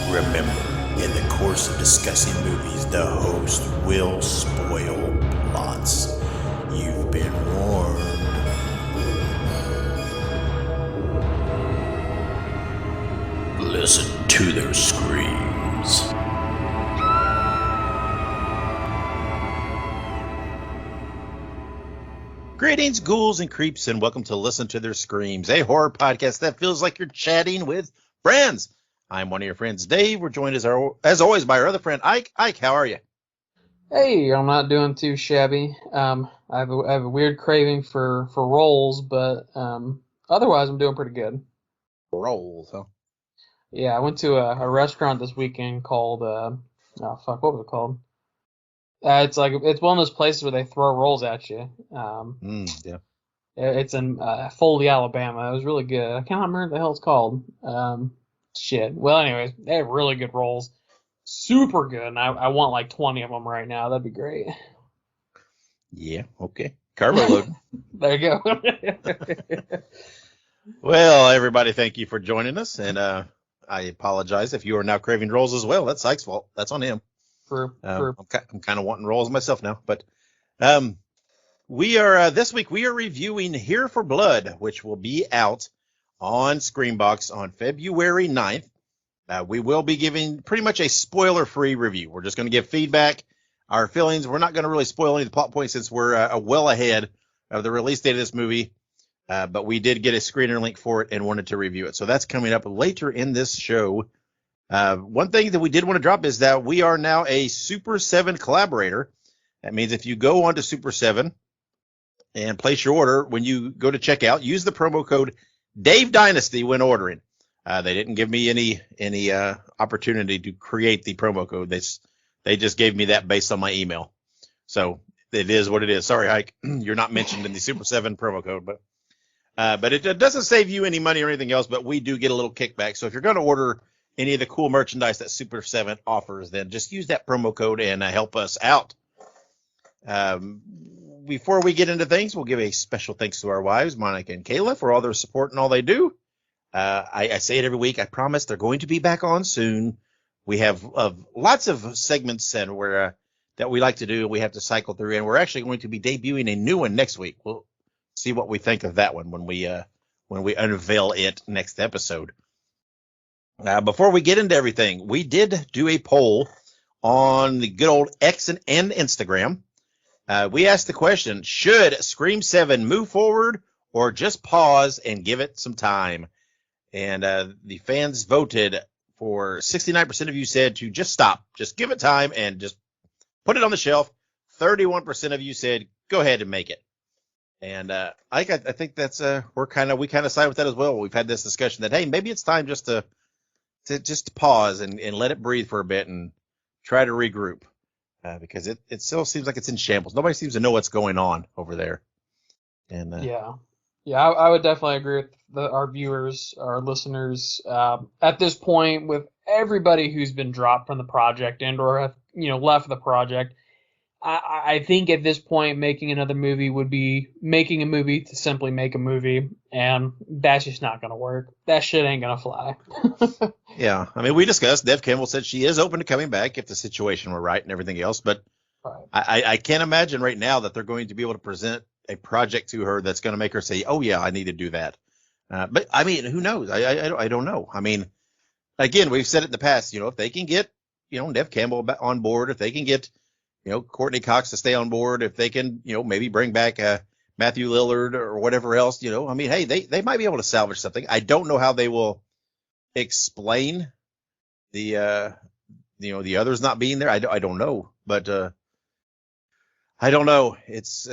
Remember, in the course of discussing movies, the host will spoil plots. You've been warned. Listen to their screams. Greetings, ghouls and creeps, and welcome to Listen to Their Screams, a horror podcast that feels like you're chatting with friends. I'm one of your friends, Dave. We're joined as always by our other friend, Ike. Ike, how are you? Hey, I'm not doing too shabby. I have a weird craving for rolls, but otherwise I'm doing pretty good. Rolls, huh? Yeah, I went to a restaurant this weekend called what was it called? It's one of those places where they throw rolls at you. Yeah. It's in Foley, Alabama. It was really good. I can't remember what the hell it's called. Shit. Well, anyways, they have really good rolls. Super good. And I want like 20 of them right now. That'd be great. Yeah, okay. Carbo load. There you go. Well, everybody, thank you for joining us. And I apologize if you are now craving rolls as well. That's Ike's fault. That's on him. I'm kind of wanting rolls myself now. But we are this week we are reviewing Here for Blood, which will be out on Screambox on February 9th. We will be giving pretty much a spoiler-free review. We're just going to give feedback, our feelings. We're not going to really spoil any of the plot points since we're well ahead of the release date of this movie. But we did get a screener link for it and wanted to review it. So that's coming up later in this show. One thing that we did want to drop is that we are now a Super 7 collaborator. That means if you go onto Super 7 and place your order, when you go to checkout, use the promo code Dave Dynasty when ordering. They didn't give me any opportunity to create the promo code. They just gave me that based on my email. So it is what it is. Sorry, Ike, you're not mentioned in the Super 7 promo code, but it doesn't save you any money or anything else. But we do get a little kickback. So if you're going to order any of the cool merchandise that Super 7 offers, then just use that promo code and help us out. Before we get into things, we'll give a special thanks to our wives, Monica and Kayla, for all their support and all they do. I say it every week. I promise they're going to be back on soon. We have lots of segments and that we like to do. We have to cycle through, and we're actually going to be debuting a new one next week. We'll see what we think of that one when we unveil it next episode. Before we get into everything, we did do a poll on the good old X and Instagram. We asked the question, should Scream 7 move forward or just pause and give it some time? And the fans voted for 69% of you said to just stop, just give it time and just put it on the shelf. 31% of you said go ahead and make it. And I think that's we kind of side with that as well. We've had this discussion that, hey, maybe it's time just to pause and let it breathe for a bit and try to regroup because it still seems like it's in shambles. Nobody seems to know what's going on over there. And I would definitely agree with our viewers, our listeners. At this point, with everybody who's been dropped from the project and or have left the project, I think at this point making another movie would be making a movie to simply make a movie, and that's just not going to work. That shit ain't going to fly. Yeah, I mean, we discussed, Dev Campbell said she is open to coming back if the situation were right and everything else, but right. I can't imagine right now that they're going to be able to present a project to her that's going to make her say, oh, yeah, I need to do that. But, I mean, who knows? I don't know. I mean, again, we've said it in the past, if they can get, Dev Campbell on board, if they can get, Courtney Cox to stay on board, if they can, maybe bring back Matthew Lillard or whatever else, I mean, hey, they might be able to salvage something. I don't know how they will explain the others not being there. I don't know, but I don't know. It's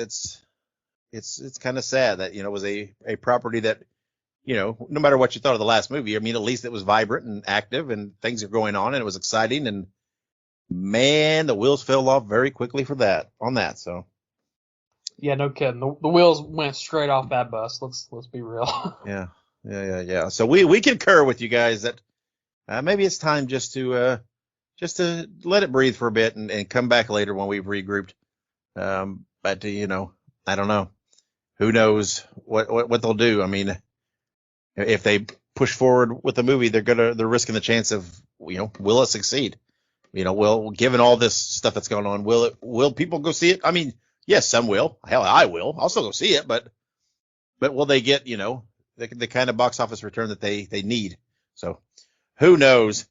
kind of sad that, it was a property that, no matter what you thought of the last movie, I mean, at least it was vibrant and active and things are going on and it was exciting. And man, the wheels fell off very quickly on that. So. Yeah, no kidding. The wheels went straight off that bus. Let's be real. Yeah. So we concur with you guys that maybe it's time just to let it breathe for a bit and come back later when we've regrouped. But I don't know. Who knows what they'll do? I mean, if they push forward with the movie, they're risking the chance of, will it succeed? Given all this stuff that's going on, will people go see it? I mean, yes, some will. Hell, I will. I'll still go see it, but will they get, the kind of box office return that they need? So who knows?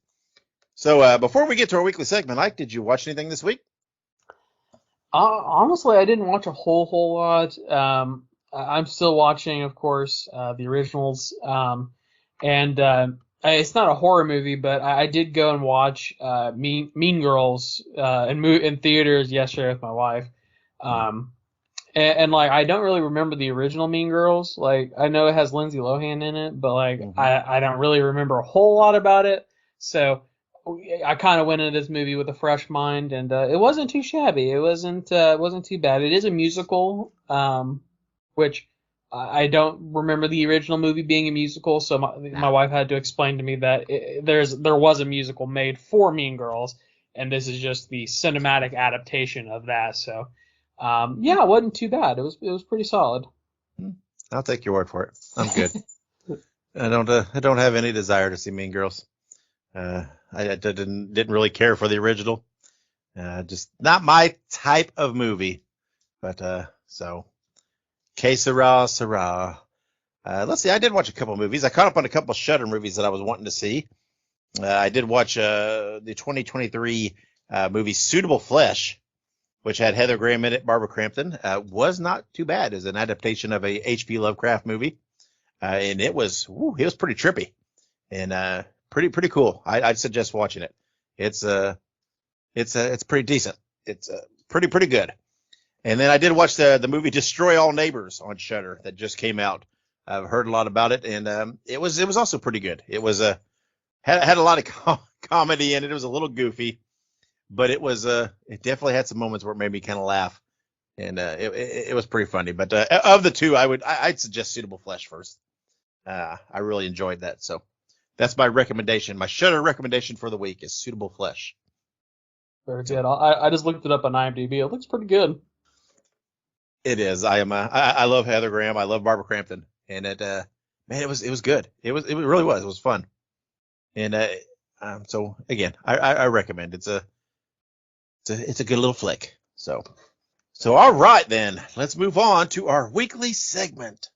So before we get to our weekly segment, Ike, did you watch anything this week? Honestly, I didn't watch a whole lot. I'm still watching, of course, the originals. And it's not a horror movie, but I did go and watch Mean Girls in theaters yesterday with my wife. And like, I don't really remember the original Mean Girls. Like, I know it has Lindsay Lohan in it, but like, I don't really remember a whole lot about it. So I kind of went into this movie with a fresh mind, and it wasn't too shabby. It wasn't too bad. It is a musical, which I don't remember the original movie being a musical, so my wife had to explain to me that there was a musical made for Mean Girls, and this is just the cinematic adaptation of that. So, yeah, it wasn't too bad. It was pretty solid. I'll take your word for it. I'm good. I don't have any desire to see Mean Girls. I didn't really care for the original. Just not my type of movie. But so, que sera, sera. Let's see. I did watch a couple movies. I caught up on a couple Shudder movies that I was wanting to see. I did watch the 2023 movie Suitable Flesh, which had Heather Graham in it, Barbara Crampton. Was not too bad as an adaptation of a H.P. Lovecraft movie, and it was pretty trippy and pretty cool. I'd suggest watching it. It's pretty decent. It's pretty good. And then I did watch the movie Destroy All Neighbors on Shudder that just came out. I've heard a lot about it, and it was also pretty good. It was had a lot of comedy in it. It was a little goofy, but it definitely had some moments where it made me kind of laugh, and it was pretty funny. But of the two, I'd suggest Suitable Flesh first. I really enjoyed that, so that's my recommendation. My Shudder recommendation for the week is Suitable Flesh. Very good. I just looked it up on IMDb. It looks pretty good. It is. I love Heather Graham. I love Barbara Crampton, and it was good. It really was. It was fun, and so again, I recommend. It's a good little flick. So all right then, let's move on to our weekly segment.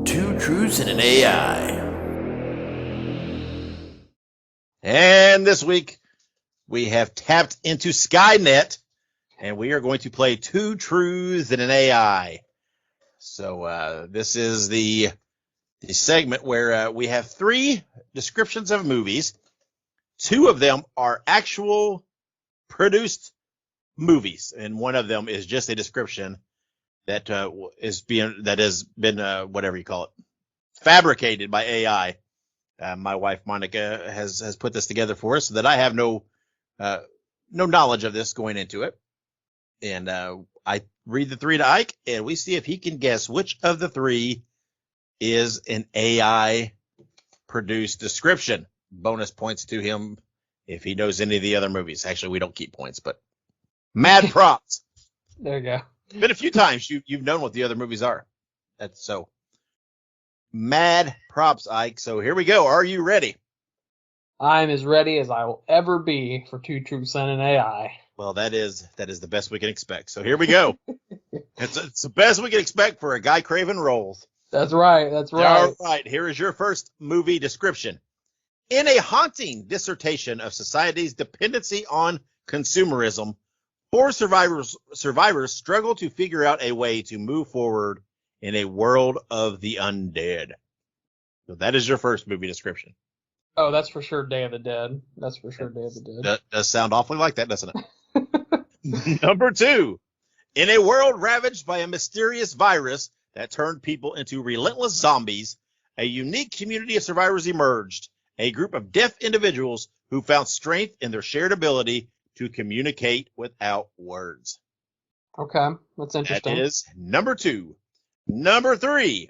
Two Truths and an AI. And this week we have tapped into Skynet, and we are going to play Two Truths and an AI. So this is the segment where we have three descriptions of movies. Two of them are actual produced movies, and one of them is just a description that has been whatever you call it, fabricated by AI. My wife Monica has put this together for us so that I have no knowledge of this going into it. And I read the three to Ike, and we see if he can guess which of the three is an AI produced description. Bonus points to him if he knows any of the other movies. Actually, we don't keep points, but mad props. There you go. Been a few times you've known what the other movies are. That's so mad props, Ike. So here we go. Are you ready? I'm as ready as I will ever be for Two Truths and an AI. Well, that is the best we can expect. So here we go. It's the best we can expect for a guy craving rolls. That's right. All right. Here is your first movie description. In a haunting dissertation of society's dependency on consumerism, four survivors struggle to figure out a way to move forward in a world of the undead. So that is your first movie description. Oh, that's for sure Day of the Dead. That does sound awfully like that, doesn't it? Number two. In a world ravaged by a mysterious virus that turned people into relentless zombies, a unique community of survivors emerged, a group of deaf individuals who found strength in their shared ability to communicate without words. Okay, that's interesting. That is number two. Number three.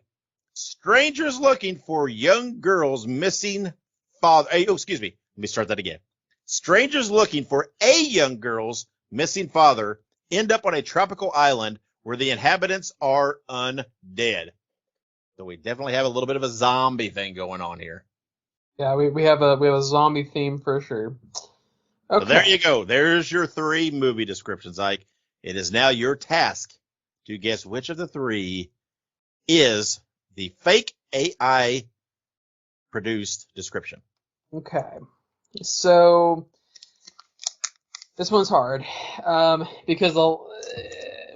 Strangers looking for young girls missing father. Excuse me. Let me start that again. Strangers looking for a young girl's missing father end up on a tropical island where the inhabitants are undead. So we definitely have a little bit of a zombie thing going on here. Yeah, we have a zombie theme for sure. Okay. So there you go. There's your 3 movie descriptions, Ike. It is now your task to guess which of the 3 is the fake AI produced description. Okay. So this one's hard because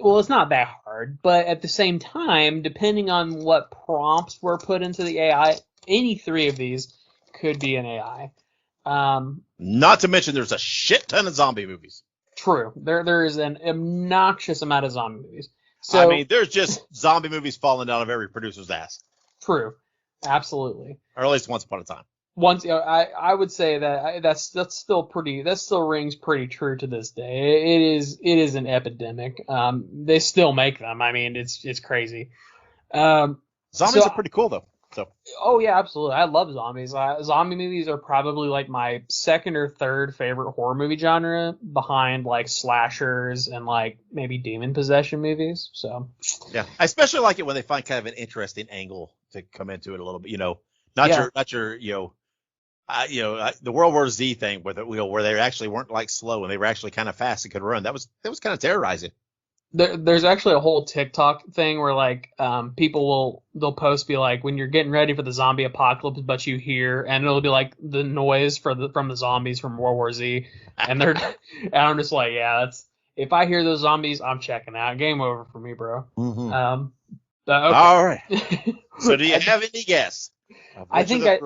it's not that hard, but at the same time, depending on what prompts were put into the AI, any 3 of these could be an AI. Not to mention there's a shit ton of zombie movies. True. There is an obnoxious amount of zombie movies. So, I mean, there's just zombie movies falling down of every producer's ass. True. Absolutely. Or at least once upon a time. I would say that still rings pretty true to this day. It is an epidemic. They still make them. I mean, it's crazy. Zombies are pretty cool though. So. Oh yeah, absolutely. I love zombies. Zombie movies are probably like my second or third favorite horror movie genre, behind like slashers and like maybe demon possession movies. So. Yeah, I especially like it when they find kind of an interesting angle to come into it a little bit. Not your the World War Z thing with it, where they actually weren't like slow and they were actually kind of fast and could run. That was kind of terrorizing. There's actually a whole TikTok thing where like they'll post be like, when you're getting ready for the zombie apocalypse, but you hear, and it'll be like the noise from the zombies from World War Z, and and I'm just like, yeah, if I hear those zombies, I'm checking out. Game over for me, bro. Mm-hmm. Okay. All right. So do you have any guess? I think I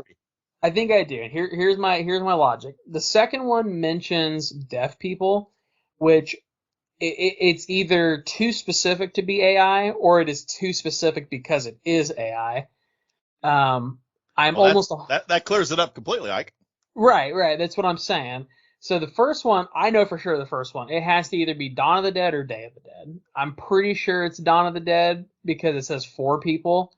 do. And here's my logic. The second one mentions deaf people, which it's either too specific to be AI or it is too specific because it is AI. That clears it up completely, Ike. Right. That's what I'm saying. So the first one, I know for sure the first one, it has to either be Dawn of the Dead or Day of the Dead. I'm pretty sure it's Dawn of the Dead because it says 4 people.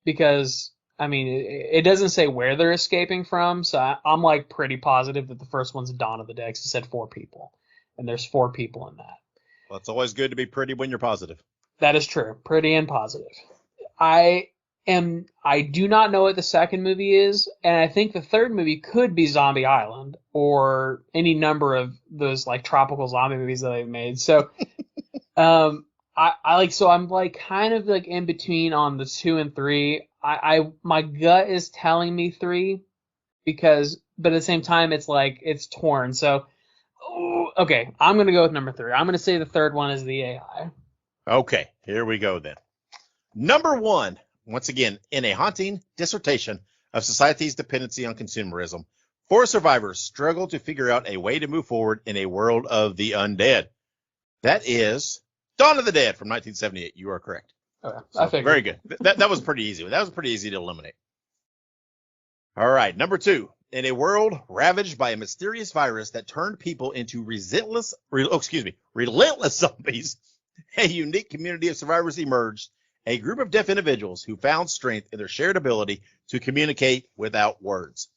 Because, I mean, it doesn't say where they're escaping from, so I'm like pretty positive that the first one's Dawn of the Dead because it said 4 people. And there's 4 people in that. Well, it's always good to be pretty when you're positive. That is true. Pretty and positive. I do not know what the second movie is, and I think the third movie could be Zombie Island or any number of those like tropical zombie movies that they've made. So, I'm like kind of like in between on the 2 and 3. My gut is telling me 3 but at the same time it's like it's torn. So. Okay, I'm going to go with number 3. I'm going to say the third one is the AI. Okay, here we go then. Number 1, once again, in a haunting dissertation of society's dependency on consumerism, 4 survivors struggle to figure out a way to move forward in a world of the undead. That is Dawn of the Dead from 1978. You are correct. Okay, I figured. Very good. That was pretty easy. That was pretty easy to eliminate. All right, number 2. In a world ravaged by a mysterious virus that turned people into relentless zombies, a unique community of survivors emerged, a group of deaf individuals who found strength in their shared ability to communicate without words.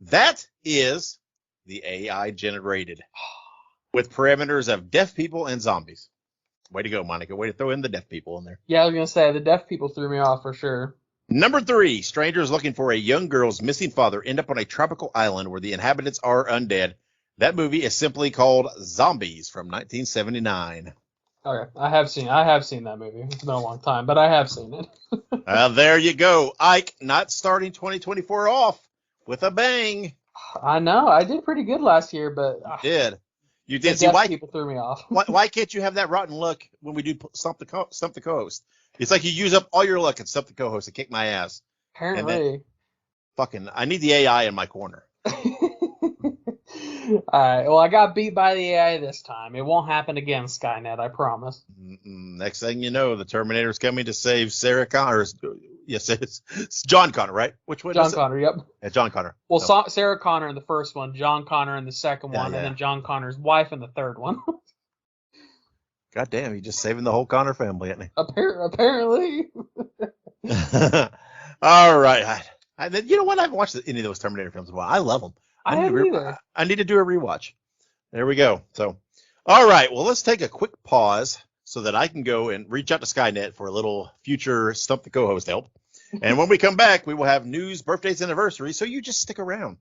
That is the AI generated, with parameters of deaf people and zombies. Way to go, Monica. Way to throw in the deaf people in there. Yeah, I was going to say, the deaf people threw me off for sure. Number 3, strangers looking for a young girl's missing father end up on a tropical island where the inhabitants are undead. That movie is simply called Zombies from 1979. Okay, I have seen that movie. It's been a long time, but I have seen it. There you go. Ike, not starting 2024 off with a bang. I know. I did pretty good last year, but... You did. See, why people threw me off. why can't you have that rotten luck when we do Stump the Co-Host? It's like you use up all your luck and Stump the Co-Host and kick my ass. Apparently. I need the AI in my corner. All right. Well, I got beat by the AI this time. It won't happen again, Skynet. I promise. Next thing you know, the Terminator's coming to save Sarah Connor. Yes, it's John Connor, right? Which one? John Connor. Yep. Yeah, John Connor. Well, Sarah Connor in the first one, John Connor in the second one, and then John Connor's wife in the third one. God damn, he's just saving the whole Connor family, isn't he? Apparently. All right. You know what? I haven't watched any of those Terminator films in a while. I love them. I need to do a rewatch. There we go. So, all right. Well, let's take a quick pause so that I can go and reach out to Skynet for a little future Stump the Co-Host help. And when we come back, we will have news, birthdays, anniversaries, so you just stick around.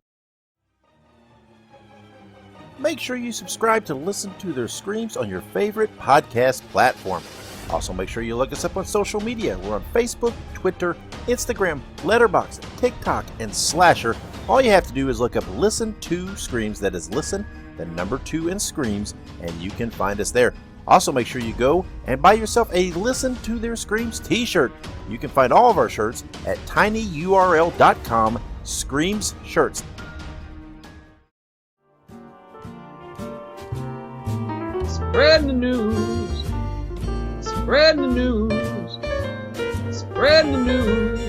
Make sure you subscribe to listen to their screams on your favorite podcast platform. Also, make sure you look us up on social media. We're on Facebook, Twitter, Instagram, Letterboxd, TikTok, and Slasher. All you have to do is look up Listen to Screams. That is Listen, the number 2 in Screams, and you can find us there. Also, make sure you go and buy yourself a Listen to Their Screams t-shirt. You can find all of our shirts at tinyurl.com Screams Shirts. Spread the news. Spread the news. Spread the news.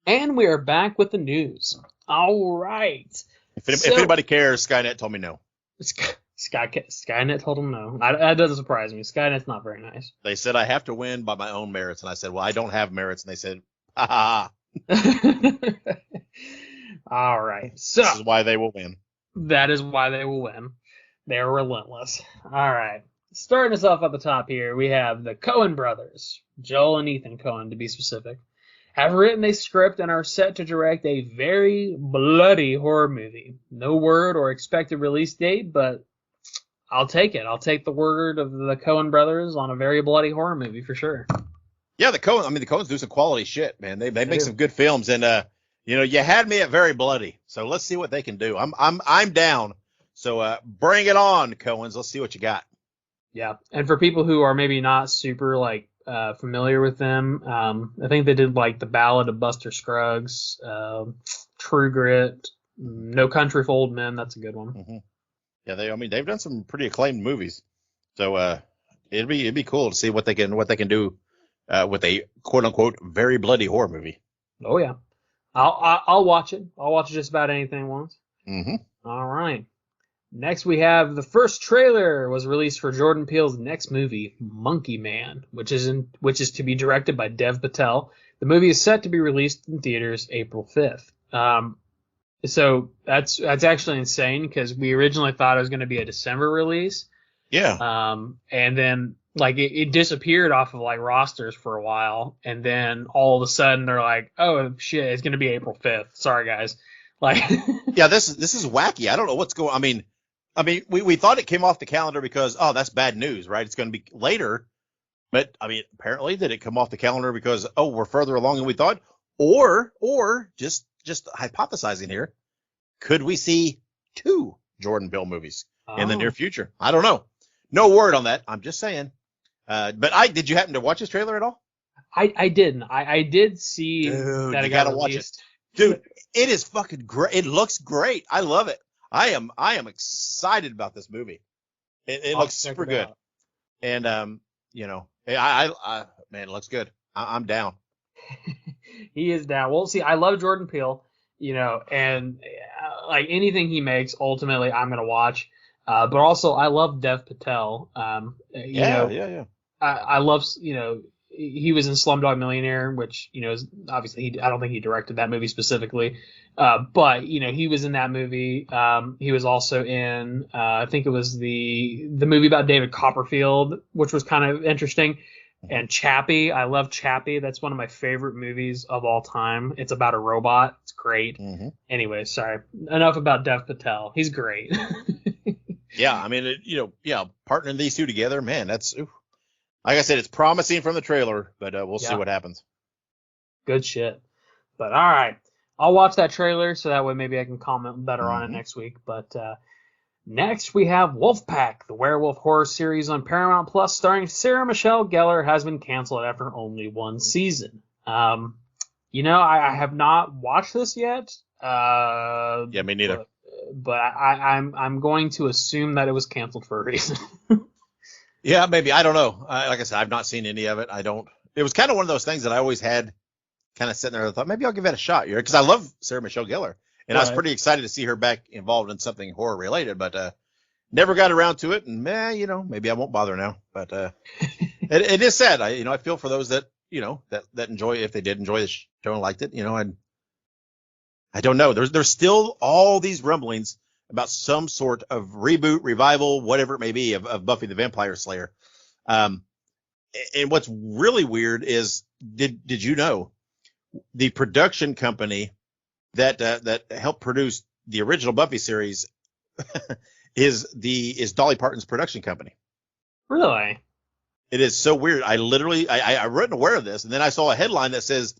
And we are back with the news. All right. If anybody cares, Skynet told me no. Skynet told him no. That doesn't surprise me. Skynet's not very nice. They said I have to win by my own merits, and I said, well, I don't have merits, and they said, ha ha. All right. So this is why they will win. That is why they will win. They're relentless. All right. Starting us off at the top here, we have the Coen brothers, Joel and Ethan Coen to be specific, have written a script and are set to direct a very bloody horror movie. No word or expected release date, but I'll take it. I'll take the word of the Coen brothers on a very bloody horror movie for sure. Yeah, the Coens do some quality shit, man. They make some good films, and you had me at very bloody. So let's see what they can do. I'm down. So bring it on, Coens. Let's see what you got. Yeah, and for people who are maybe not super familiar with them, I think they did like The Ballad of Buster Scruggs, True Grit, No Country for Old Men. That's a good one. Mm-hmm. Yeah, they've done some pretty acclaimed movies. So it'd be cool to see what they can do with a quote unquote very bloody horror movie. Oh yeah, I'll watch it. I'll watch just about anything once. Mm-hmm. All right. Next, we have the first trailer was released for Jordan Peele's next movie, Monkey Man, which is to be directed by Dev Patel. The movie is set to be released in theaters April 5th. So that's actually insane because we originally thought it was going to be a December release. Yeah. And then it disappeared off of rosters for a while, and then all of a sudden they're like, oh shit, it's going to be April 5th. Sorry guys. Yeah, this is wacky. I don't know what's going. I mean, we thought it came off the calendar because, oh, that's bad news, right? It's going to be later. But, apparently did it come off the calendar because, oh, we're further along than we thought? Or just hypothesizing here, could we see 2 Jordan Peele movies in the near future? I don't know. No word on that. I'm just saying. But did you happen to watch this trailer at all? I didn't. I did see that it got released. Watch it. Dude, it is fucking great. It looks great. I love it. I am excited about this movie. It looks super good. And man, it looks good. I'm down. He is down. Well, see, I love Jordan Peele, and anything he makes, ultimately I'm gonna watch. But also I love Dev Patel. Yeah. I love, he was in Slumdog Millionaire, which, is obviously I don't think he directed that movie specifically. But, he was in that movie. He was also in, I think it was the movie about David Copperfield, which was kind of interesting. And Chappie. I love Chappie. That's one of my favorite movies of all time. It's about a robot. It's great. Mm-hmm. Anyway, sorry. Enough about Dev Patel. He's great. Yeah. Partnering these two together, man, that's, like I said, it's promising from the trailer, but we'll see what happens. Good shit. But all right. I'll watch that trailer so that way maybe I can comment better on it next week. But next we have Wolfpack, the werewolf horror series on Paramount Plus starring Sarah Michelle Gellar has been canceled after only 1 season. I have not watched this yet. Yeah, me neither. But I'm going to assume that it was canceled for a reason. Yeah, maybe. I don't know. Like I said, I've not seen any of it. It was kind of one of those things that I always had kind of sitting there and thought, maybe I'll give that a shot. Because I love Sarah Michelle Gellar. And I was pretty excited to see her back involved in something horror related, but never got around to it. And maybe I won't bother now. But it is sad. I feel for those that that enjoy, if they did enjoy the show and liked it. And I don't know. There's still all these rumblings about some sort of reboot, revival, whatever it may be, of Buffy the Vampire Slayer. And what's really weird is did you know the production company that helped produce the original Buffy series is Dolly Parton's production company? Really? It is so weird. I wasn't aware of this, and then I saw a headline that says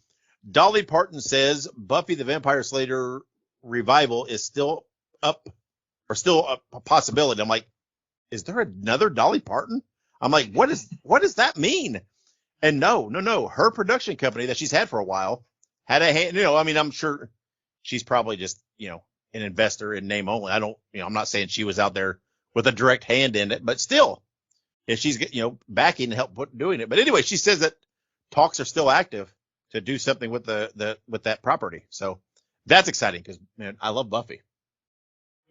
Dolly Parton says Buffy the Vampire Slayer revival is still up, or still a possibility. I'm like, is there another Dolly Parton? I'm like, what does that mean? And no, her production company that she's had for a while had a hand. I mean, I'm sure she's probably just an investor in name only. I'm not saying she was out there with a direct hand in it, but still. If she's backing and help doing it. But anyway, she says that talks are still active to do something with with that property. So that's exciting because, man, I love Buffy.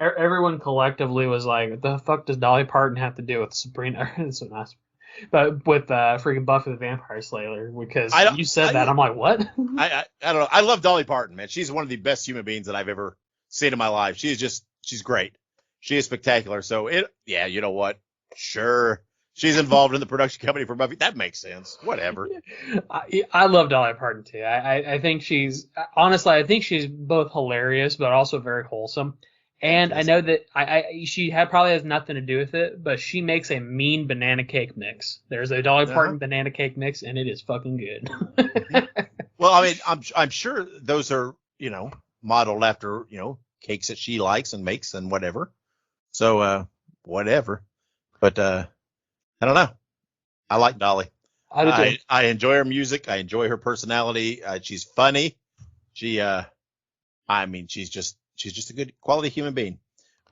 Everyone collectively was like, what the fuck does Dolly Parton have to do with Sabrina? But with freaking Buffy the Vampire Slayer, because you said that, I'm like, what? I don't know. I love Dolly Parton, man. She's one of the best human beings that I've ever seen in my life. She's great. She is spectacular. So you know what? Sure. She's involved in the production company for Buffy. That makes sense. Whatever. I love Dolly Parton too. I think she's both hilarious but also very wholesome. And I know that she probably has nothing to do with it, but she makes a mean banana cake mix. There's a Dolly Parton banana cake mix, and it is fucking good. Well, I mean, I'm sure those are modeled after cakes that she likes and makes and whatever. So whatever, but. I don't know. I like Dolly. I do too. I enjoy her music. I enjoy her personality. She's funny. She's just a good quality human being.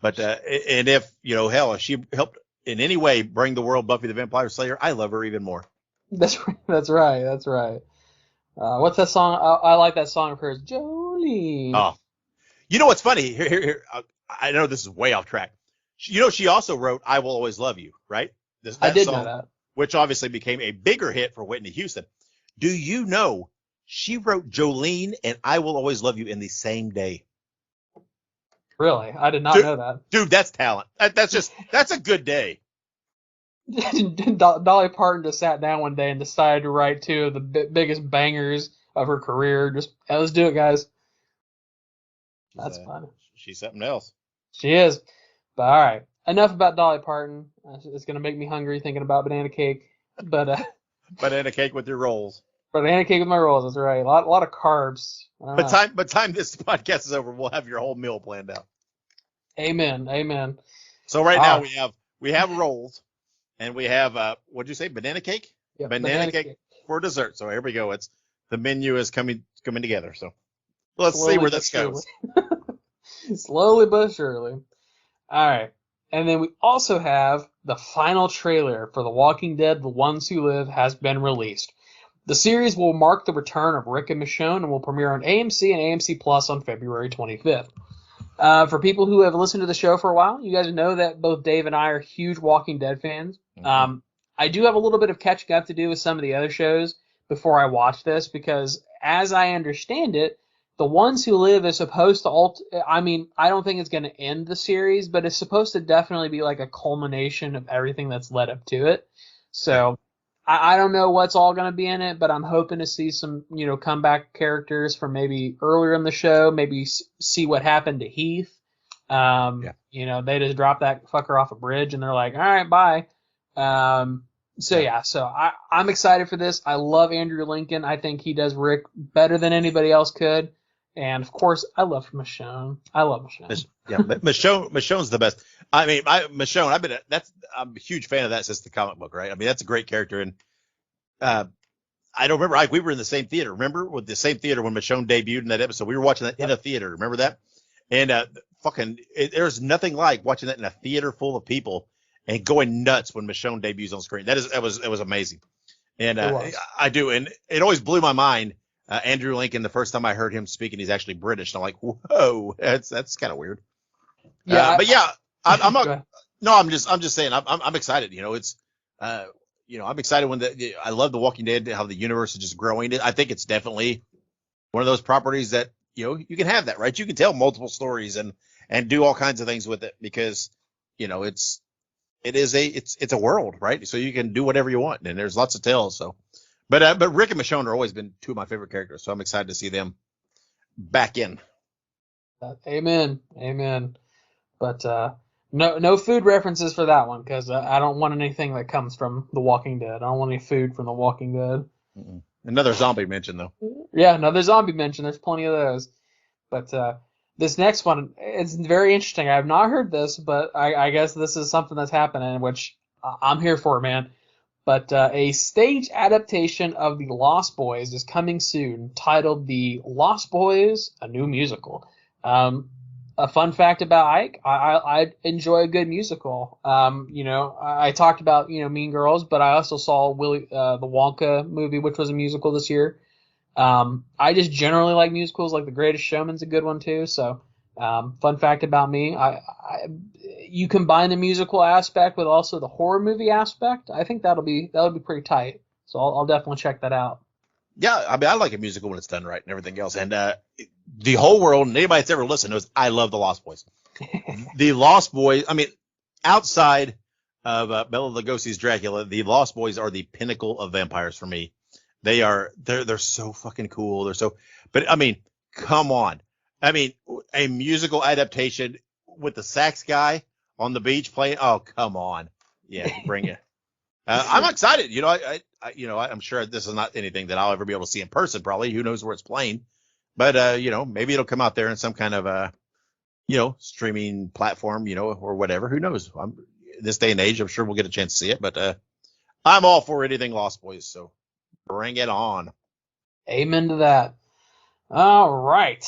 But and if if she helped in any way bring the world Buffy the Vampire Slayer, I love her even more. That's right. What's that song? I like that song of hers, Jolene. Oh, you know what's funny? Here. I know this is way off track. She also wrote "I Will Always Love You," right? I did know that. Which obviously became a bigger hit for Whitney Houston. Do you know she wrote Jolene and I Will Always Love You in the same day? Really? I did not know that. Dude, that's talent. That's a good day. Dolly Parton just sat down one day and decided to write two of the biggest bangers of her career. Let's do it, guys. That's fun. She's something else. She is. But all right. Enough about Dolly Parton. It's going to make me hungry thinking about banana cake. But banana cake with your rolls. Banana cake with my rolls. That's right. A lot of carbs. But time this podcast is over, we'll have your whole meal planned out. Amen. So right now we have rolls, and we have what'd you say? Banana cake. Yeah, banana cake for dessert. So here we go. The menu is coming together. So let's see where this goes. Slowly but surely. All right. And then we also have the final trailer for The Walking Dead, The Ones Who Live has been released. The series will mark the return of Rick and Michonne and will premiere on AMC and AMC Plus on February 25th. For people who have listened to the show for a while, you guys know that both Dave and I are huge Walking Dead fans. Mm-hmm. I do have a little bit of catching up to do with some of the other shows before I watch this because, as I understand it, The Ones Who Live is supposed to I don't think it's going to end the series, but it's supposed to definitely be like a culmination of everything that's led up to it. So I don't know what's all going to be in it, but I'm hoping to see some, comeback characters from maybe earlier in the show, maybe see what happened to Heath. They just dropped that fucker off a bridge and they're like, all right, bye. So I'm excited for this. I love Andrew Lincoln. I think he does Rick better than anybody else could. And of course, I love Michonne. Yeah, Michonne's the best. I mean, Michonne. I'm a huge fan of that since the comic book, right? I mean, that's a great character. And I don't remember. We were in the same theater. Remember, with the same theater when Michonne debuted in that episode, we were watching that in a theater. Remember that? And there's nothing like watching that in a theater full of people and going nuts when Michonne debuts on screen. That was amazing. And I do, and it always blew my mind. Andrew Lincoln, the first time I heard him speaking, he's actually British. And I'm like, whoa, that's kind of weird. Yeah, I'm not. No, I'm just saying. I'm excited. I'm excited when I love The Walking Dead, how the universe is just growing. I think it's definitely one of those properties that you can have that, right? You can tell multiple stories and do all kinds of things with it because it's a world, right? So you can do whatever you want, and there's lots to tell. So, But Rick and Michonne are always been two of my favorite characters, so I'm excited to see them back in. Amen. But no food references for that one, because I don't want anything that comes from The Walking Dead. I don't want any food from The Walking Dead. Mm-mm. Another zombie mention, though. Yeah, another zombie mention. There's plenty of those. But this next one, it's very interesting. I have not heard this, but I guess this is something that's happening, which I'm here for, man. But a stage adaptation of The Lost Boys is coming soon, titled The Lost Boys: A New Musical. A fun fact about Ike, I enjoy a good musical. I talked about Mean Girls, but I also saw the Wonka movie, which was a musical this year. I just generally like musicals. Like The Greatest Showman's a good one too. So, fun fact about me, you combine the musical aspect with also the horror movie aspect. I think that'll be pretty tight. So I'll definitely check that out. Yeah, I mean, I like a musical when it's done right and everything else. And the whole world, and anybody that's ever listened knows I love the Lost Boys. The Lost Boys, I mean, outside of Bela Lugosi's Dracula, the Lost Boys are the pinnacle of vampires for me. They're so fucking cool. But I mean, come on. I mean, a musical adaptation with the sax guy on the beach playing. Oh, come on. Yeah, bring it. I'm excited. I'm sure this is not anything that I'll ever be able to see in person. Probably, who knows where it's playing, but maybe it'll come out there in some kind of streaming platform, or whatever. Who knows? This day and age, I'm sure we'll get a chance to see it. But I'm all for anything Lost Boys, so bring it on. Amen to that. All right,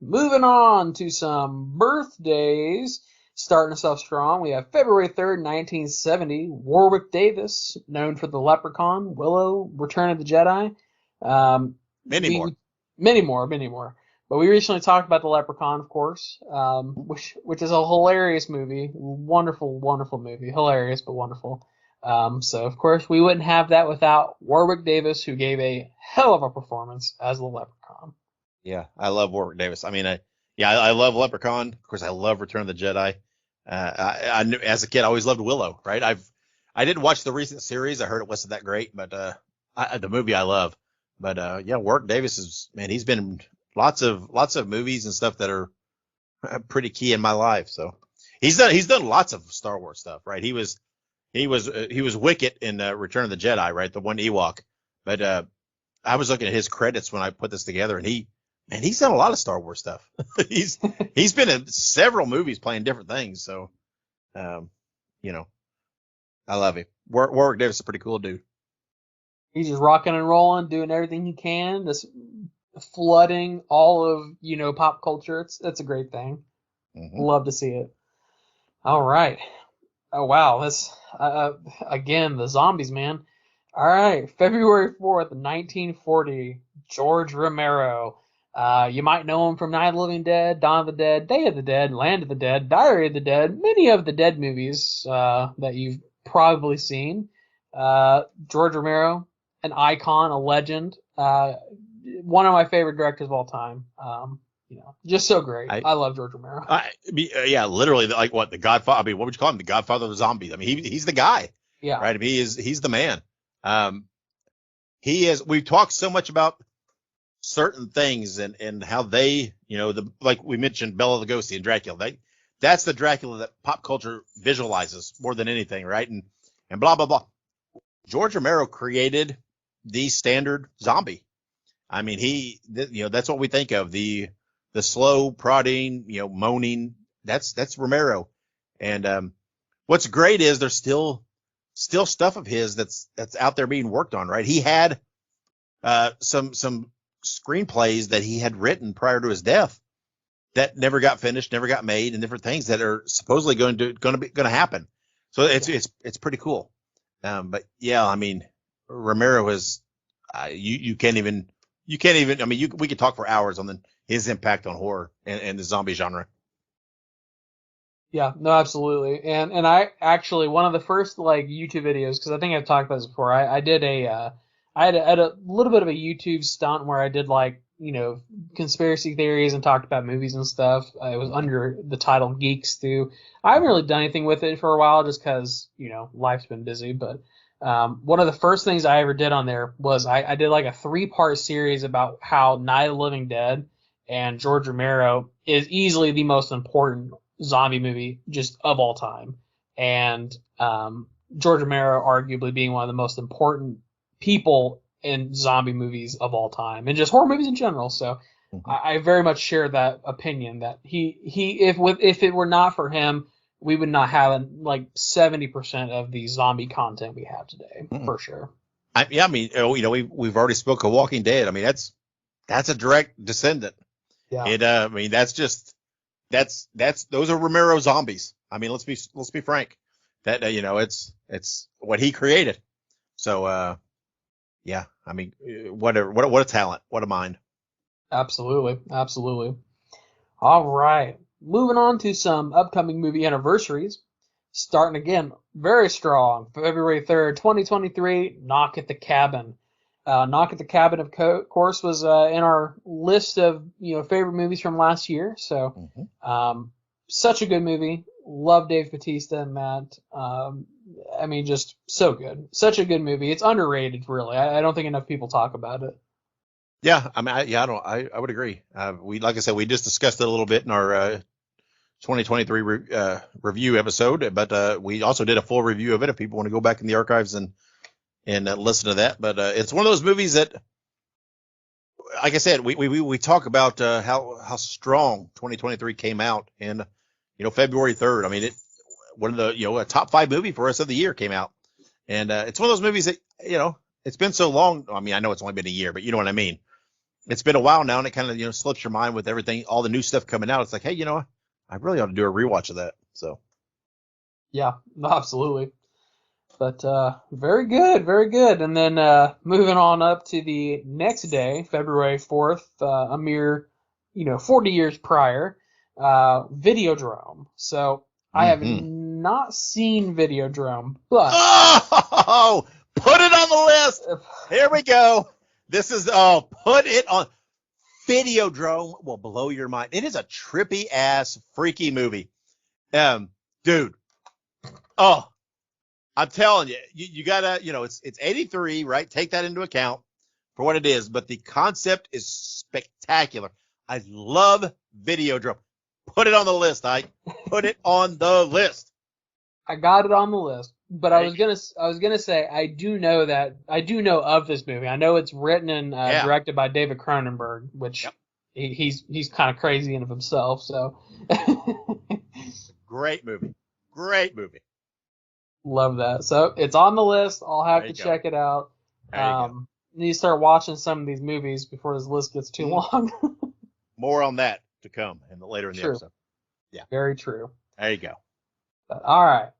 moving on to some birthdays. Starting us off strong, we have February 3rd, 1970, Warwick Davis, known for The Leprechaun, Willow, Return of the Jedi. Many more. But we recently talked about The Leprechaun, of course, which is a hilarious movie. Wonderful, wonderful movie. Hilarious, but wonderful. So, of course, we wouldn't have that without Warwick Davis, who gave a hell of a performance as the Leprechaun. Yeah, I love Warwick Davis. I mean, I love Leprechaun. Of course, I love Return of the Jedi. I knew, as a kid, I always loved Willow. Right? I didn't watch the recent series. I heard it wasn't that great, but the movie I love. But Warwick Davis he's been in lots of movies and stuff that are pretty key in my life. So he's done lots of Star Wars stuff. Right? He was Wicket in Return of the Jedi. Right? The one Ewok. But I was looking at his credits when I put this together, and he's done a lot of Star Wars stuff. he's been in several movies playing different things. So, I love him. Warwick Davis is a pretty cool dude. He's just rocking and rolling, doing everything he can, just flooding all of pop culture. That's a great thing. Mm-hmm. Love to see it. All right. Oh wow, that's again the zombies, man. All right, February 4th, 1940, George Romero. You might know him from Night of the Living Dead, Dawn of the Dead, Day of the Dead, Land of the Dead, Diary of the Dead, many of the Dead movies that you've probably seen. George Romero, an icon, a legend, one of my favorite directors of all time. Just so great. I love George Romero. Yeah, literally, like what, the Godfather? I mean, what would you call him? The Godfather of zombies. I mean, he's the guy. Yeah. Right. I mean, he's the man. We've talked so much about certain things and how they, like we mentioned, Bela Lugosi and Dracula. That's the Dracula that pop culture visualizes more than anything, right? And blah blah blah. George Romero created the standard zombie. I mean, that's what we think of, the slow prodding, moaning. That's Romero. And what's great is there's still stuff of his that's out there being worked on, right? He had some screenplays that he had written prior to his death that never got finished, never got made, and different things that are supposedly going to happen. So it's pretty cool. But yeah, I mean, Romero is you can't even. I mean, we could talk for hours on his impact on horror and the zombie genre. Yeah, no, absolutely. And I actually, one of the first YouTube videos, because I think I've talked about this before, I had a little bit of a YouTube stunt where I did conspiracy theories and talked about movies and stuff. It was under the title Geeks too. I haven't really done anything with it for a while just because, life's been busy, but One of the first things I ever did on there was I did like a 3-part series about how Night of the Living Dead and George Romero is easily the most important zombie movie just of all time. And George Romero arguably being one of the most important people in zombie movies of all time and just horror movies in general. So I very much share that opinion that if it were not for him, we would not have like 70% of the zombie content we have today, for sure. I mean, we've already spoke of Walking Dead. I mean, that's a direct descendant. Yeah. And I mean, those are Romero zombies. I mean, let's be frank. That it's what he created. So yeah, I mean, what a talent, what a mind. Absolutely. All right. Moving on to some upcoming movie anniversaries. Starting again, very strong. February 3rd, 2023, Knock at the Cabin. Knock at the Cabin, of course, was in our list of favorite movies from last year. So, such a good movie. Love Dave Bautista and that. I mean, just so good. Such a good movie. It's underrated, really. I don't think enough people talk about it. Yeah, I mean, I would agree. Like I said, we just discussed it a little bit in our 2023 review episode, but we also did a full review of it if people want to go back in the archives and listen to that. But it's one of those movies that, like I said, we talk about how strong 2023 came out, and February 3rd. I mean, one of the a top 5 movie for us of the year came out, and it's one of those movies that it's been so long. I mean, I know it's only been a year, but you know what I mean. It's been a while now, and it kind of slips your mind with everything, all the new stuff coming out. It's like, hey, I really ought to do a rewatch of that. So, yeah, absolutely. But very good. And then moving on up to the next day, February 4th, a mere 40 years prior, Videodrome. So I have not seen Videodrome, but put it on the list. Here we go. This is put it on. Videodrome will blow your mind. It is a trippy ass freaky movie. Dude. Oh, I'm telling you, you gotta, it's 83, right? Take that into account for what it is, but the concept is spectacular. I love Videodrome. Put it on the list, Ike. Put it on the list. I got it on the list, but I was gonna say I do know of this movie. I know it's written and directed by David Cronenberg, which he's kind of crazy in of himself. So great movie. Love that. So it's on the list. I'll have to check it out. Need to start watching some of these movies before this list gets too long. More on that to come later in the episode. Yeah. Very true. There you go. But, all right.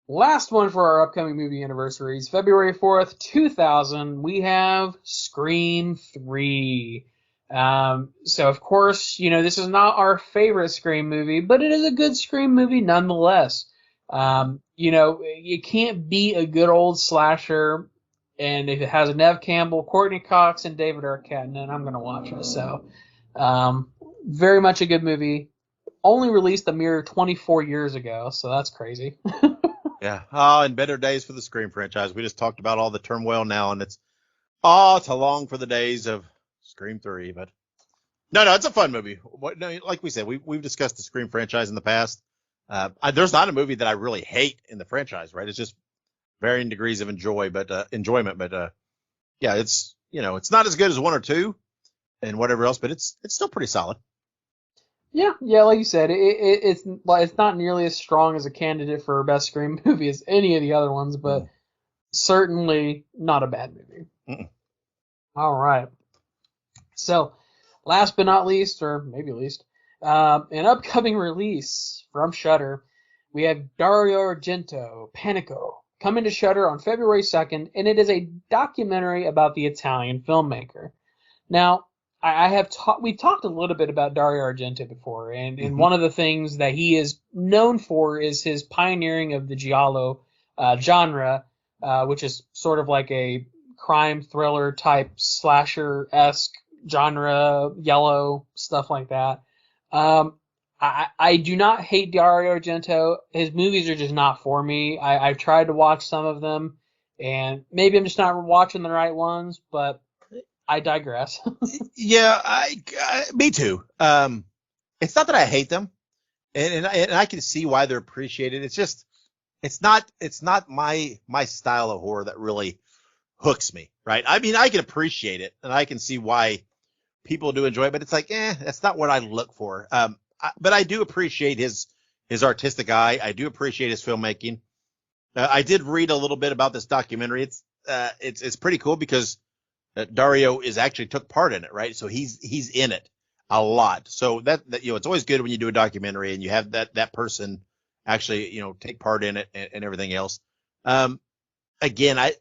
Last one for our upcoming movie anniversaries. February 4th, 2000, we have Scream 3. So, of course, this is not our favorite Scream movie, but it is a good Scream movie nonetheless. You can't beat a good old slasher, and if it has Neve Campbell, Courtney Cox, and David Arquette, then I'm going to watch it. So, very much a good movie. Only released a mere 24 years ago, so that's crazy. Yeah. Oh, and better days for the Scream franchise. We just talked about all the turmoil now, and it's along for the days of Scream 3. But no, it's a fun movie. Like we said, we've discussed the Scream franchise in the past. There's not a movie that I really hate in the franchise, right? It's just varying degrees of enjoyment. But yeah, it's it's not as good as 1 or 2 and whatever else, but it's still pretty solid. Yeah, like you said, it's not nearly as strong as a candidate for best Scream movie as any of the other ones, but certainly not a bad movie. All right. So, last but not least, or maybe least, an upcoming release from Shudder, we have Dario Argento, Panico, coming to Shudder on February 2nd, and it is a documentary about the Italian filmmaker. Now, we've talked a little bit about Dario Argento before, and one of the things that he is known for is his pioneering of the giallo genre, which is sort of like a crime thriller type slasher-esque genre, yellow, stuff like that. I do not hate Dario Argento. His movies are just not for me. I've tried to watch some of them, And maybe I'm just not watching the right ones, but I digress. Yeah, me too. It's not that I hate them, and I can see why they're appreciated. It's just it's not my style of horror that really hooks me, right? I mean, I can appreciate it, and I can see why people do enjoy it, but it's like, that's not what I look for. But I do appreciate his artistic eye. I do appreciate his filmmaking. I did read a little bit about this documentary. It's pretty cool because Dario is actually took part in it, right? So he's in it a lot. So that it's always good when you do a documentary and you have that person actually take part in it and everything else. Again, I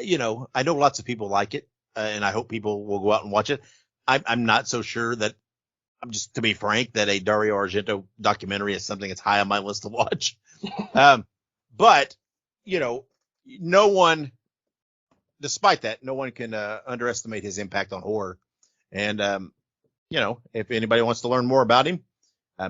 know lots of people like it, and I hope people will go out and watch it. I'm not so sure that to be frank, that a Dario Argento documentary is something that's high on my list to watch. But no one, despite that, no one can underestimate his impact on horror. And if anybody wants to learn more about him,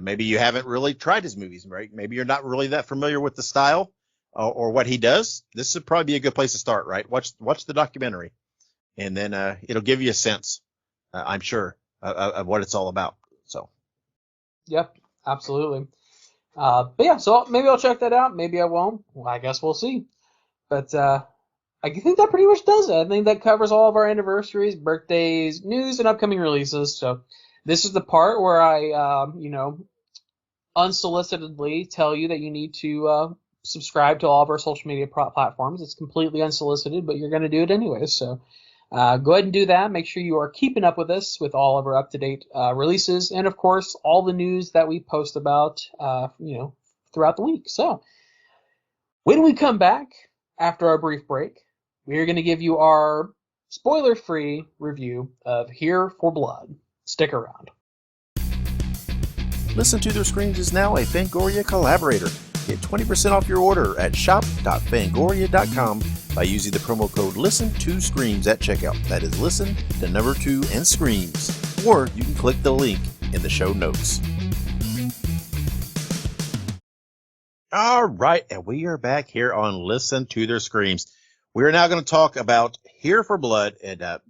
maybe you haven't really tried his movies, right? Maybe you're not really that familiar with the style or what he does. This would probably be a good place to start, right? Watch the documentary, and then it'll give you a sense, I'm sure, of what it's all about. So. Yep, absolutely. But yeah, so maybe I'll check that out. Maybe I won't. Well, I guess we'll see. But I think that pretty much does it. I think that covers all of our anniversaries, birthdays, news, and upcoming releases. So this is the part where I, unsolicitedly tell you that you need to subscribe to all of our social media platforms. It's completely unsolicited, but you're going to do it anyway. So go ahead and do that. Make sure you are keeping up with us with all of our up-to-date releases, and of course, all the news that we post about, throughout the week. So when we come back after our brief break, we are going to give you our spoiler-free review of Here for Blood. Stick around. Listen to Their Screams is now a Fangoria collaborator. Get 20% off your order at shop.fangoria.com by using the promo code LISTEN2SCREAMS at checkout. That is listen, the number 2, and screams. Or you can click the link in the show notes. All right, and we are back here on Listen to Their Screams. We are now going to talk about Here for Blood, and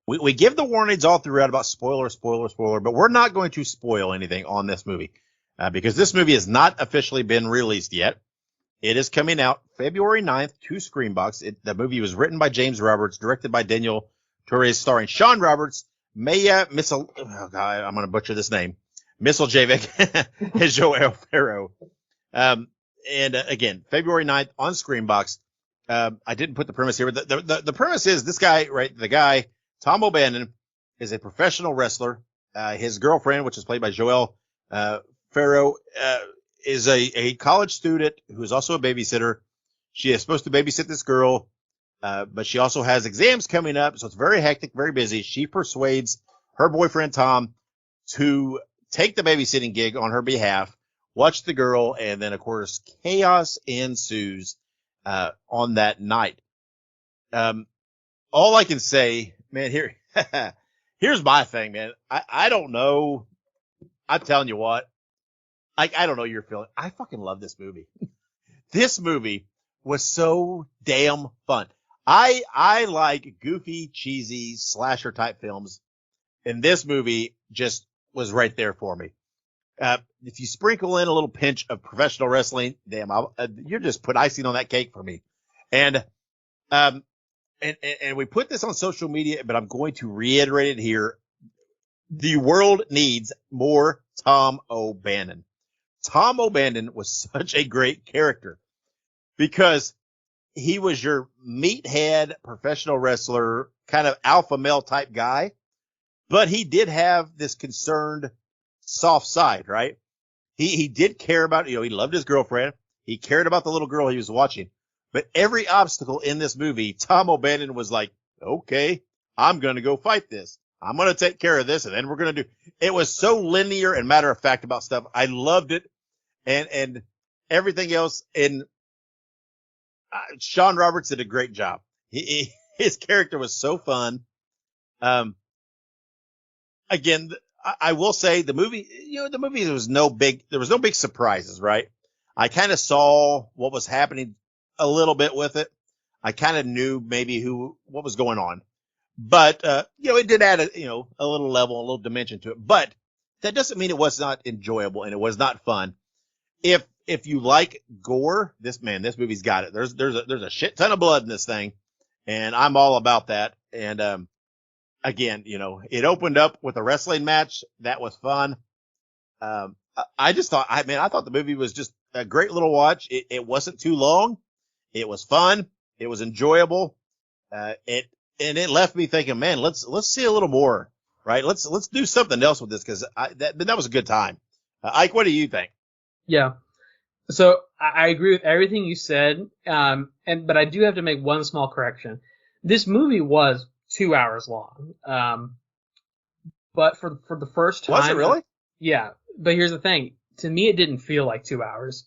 we give the warnings all throughout about spoiler, but we're not going to spoil anything on this movie because this movie has not officially been released yet. It is coming out February 9th to Screambox. The movie was written by James Roberts, directed by Daniel Torres, starring Sean Roberts, Maya Missile. Oh God, I'm going to butcher this name. Misilejevic and Joel Farrow. And again, February 9th on Screambox. I didn't put the premise here, but the premise is this guy, right? The guy, Tom O'Bannon, is a professional wrestler. His girlfriend, which is played by Joelle Farrow, is a college student who is also a babysitter. She is supposed to babysit this girl, but she also has exams coming up, so it's very hectic, very busy. She persuades her boyfriend, Tom, to take the babysitting gig on her behalf, watch the girl, and then, of course, chaos ensues on that night. All I can say, man, here's my thing, man. I don't know. I'm telling you what. I don't know your feeling. I fucking love this movie. This movie was so damn fun. I like goofy, cheesy slasher type films, and this movie just was right there for me. If you sprinkle in a little pinch of professional wrestling, damn, you're just put icing on that cake for me. And we put this on social media, but I'm going to reiterate it here. The world needs more Tom O'Bannon. Tom O'Bannon was such a great character because he was your meathead professional wrestler, kind of alpha male type guy, but he did have this concerned soft side, right? He did care about, he loved his girlfriend. He cared about the little girl he was watching. But every obstacle in this movie, Tom O'Bannon was like, okay, I'm going to go fight this. I'm going to take care of this, and then we're going to do. It was so linear and matter of fact about stuff. I loved it, and everything else. And Sean Roberts did a great job. His character was so fun. Again, I will say the movie. The movie there was no big surprises, right? I kind of saw what was happening a little bit with it. I kind of knew maybe what was going on, but it did add a little level, a little dimension to it. But that doesn't mean it was not enjoyable and it was not fun. If you like gore, this movie's got it. There's a shit ton of blood in this thing, and I'm all about that. And again, it opened up with a wrestling match that was fun. I just thought, I thought the movie was just a great little watch. It wasn't too long. It was fun. It was enjoyable. It left me thinking, man, let's see a little more, right? Let's do something else with this because that was a good time. Ike, what do you think? Yeah. So I agree with everything you said. But I do have to make one small correction. This movie was 2 hours long. But for the first time. Was it really? Yeah. But here's the thing. To me, it didn't feel like 2 hours.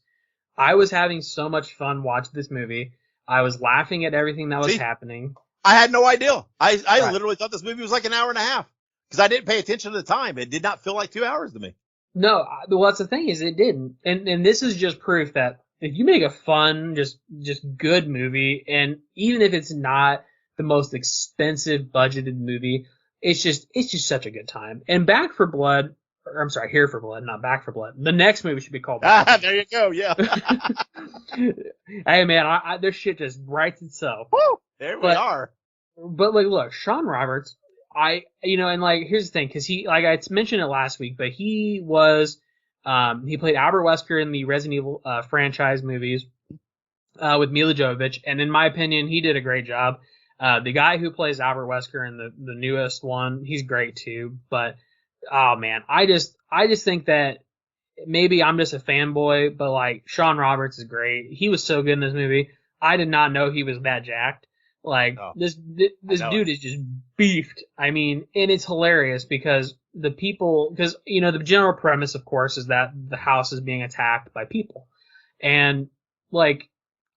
I was having so much fun watching this movie. I was laughing at everything that was happening. I had no idea. I Right. literally thought this movie was like an hour and a half because I didn't pay attention to the time. It did not feel like 2 hours to me. No, well, that's the thing is it didn't. And this is just proof that if you make a fun, just good movie, and even if it's not the most expensive budgeted movie, it's just such a good time. And Back for Blood, or I'm sorry, Here for Blood, not Back for Blood. The next movie should be called Back for Blood. There you go. Yeah. Hey man, this shit just writes itself. Woo! There we are. But like, look, Sean Roberts, and like, here's the thing, because he, like I mentioned it last week, but he played Albert Wesker in the Resident Evil franchise movies with Mila Jovovich, and in my opinion, he did a great job. The guy who plays Albert Wesker in the newest one, he's great too. But oh man, I just think that maybe I'm just a fanboy, but like Sean Roberts is great. He was so good in this movie. I did not know he was that jacked. Like this dude is just beefed. I mean, and it's hilarious because the general premise, of course, is that the house is being attacked by people. And like,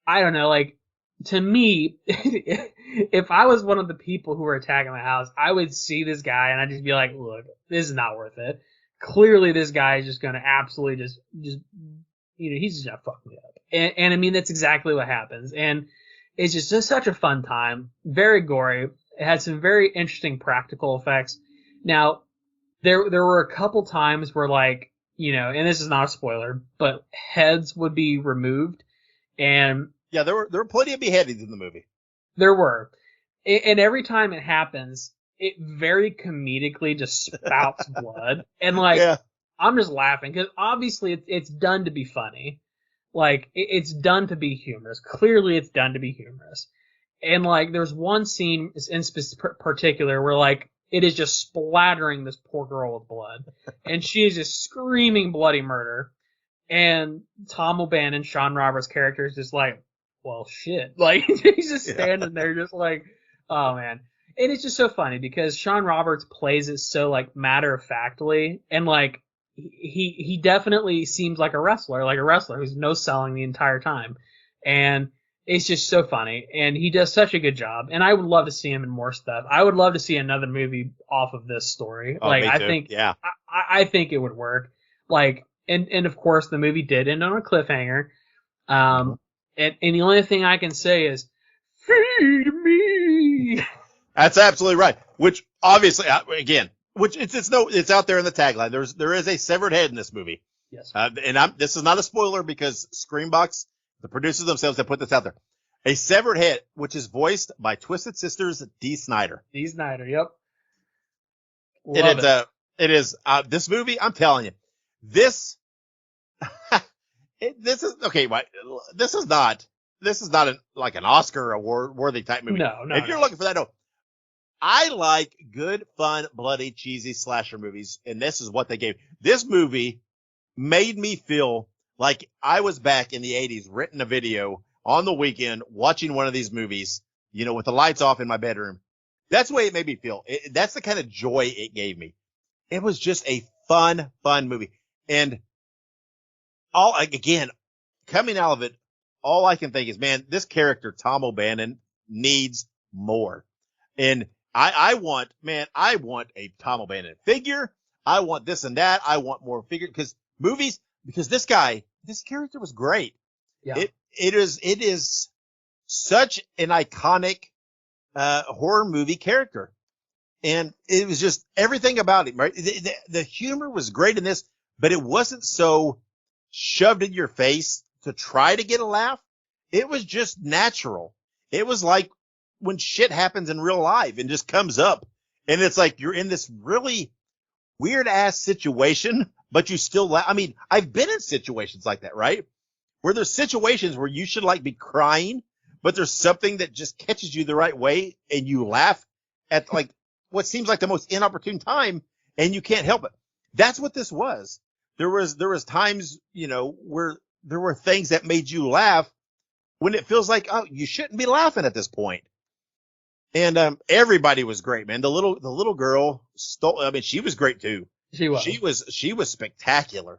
I don't know, like to me, if I was one of the people who were attacking the house, I would see this guy and I'd just be like, look, this is not worth it. Clearly this guy is just going to absolutely just, he's just going to fuck me up. And I mean, that's exactly what happens. And it's just such a fun time. Very gory. It had some very interesting practical effects. Now, there were a couple times where, like, and this is not a spoiler, but heads would be removed. And yeah, there were plenty of beheadings in the movie. There were. And every time it happens, it very comedically just spouts blood. And like, yeah. I'm just laughing because obviously it's done to be funny. Like, it's done to be humorous. Clearly, it's done to be humorous. And, like, there's one scene in particular where, like, it is just splattering this poor girl with blood. And she is just screaming bloody murder. And Tom O'Bannon, Sean Roberts' character, is just like, well, shit. Like, he's just standing there just like, oh, man. And it's just so funny because Sean Roberts plays it so, like, matter-of-factly. And, like, he definitely seems like a wrestler who's no-selling the entire time. And it's just so funny. And he does such a good job. And I would love to see him in more stuff. I would love to see another movie off of this story. Oh, like, me I too. think, yeah. I think it would work. Like, and of course the movie did end on a cliffhanger. And the only thing I can say is, feed me. That's absolutely right. Which obviously, again, it's out there in the tagline. There is a severed head in this movie. Yes. This is not a spoiler because Screambox, the producers themselves, have put this out there. A severed head, which is voiced by Twisted Sister's Dee Snider. Dee Snider, yep. It is this movie. I'm telling you, this is okay. This is not like an Oscar award worthy type movie. No. If you're looking for that, no. I like good, fun, bloody, cheesy slasher movies, and this is what they gave. This movie made me feel like I was back in the 80s, renting a video on the weekend, watching one of these movies, with the lights off in my bedroom. That's the way it made me feel. That's the kind of joy it gave me. It was just a fun movie. And coming out of it, all I can think is, man, this character, Tom O'Bannon, needs more. And I want a Tom O'Bannon figure. I want this and that. I want more figure because this character was great. Yeah. It is such an iconic horror movie character. And it was just everything about him, right? The humor was great in this, but it wasn't so shoved in your face to try to get a laugh. It was just natural. It was like when shit happens in real life and just comes up, and it's like you're in this really weird ass situation, but you still laugh. I mean, I've been in situations like that, right? Where there's situations where you should like be crying, but there's something that just catches you the right way and you laugh at like what seems like the most inopportune time and you can't help it. That's what this was. There was times, where there were things that made you laugh when it feels like, oh, you shouldn't be laughing at this point. And everybody was great, man. The little girl she was great too. She was spectacular.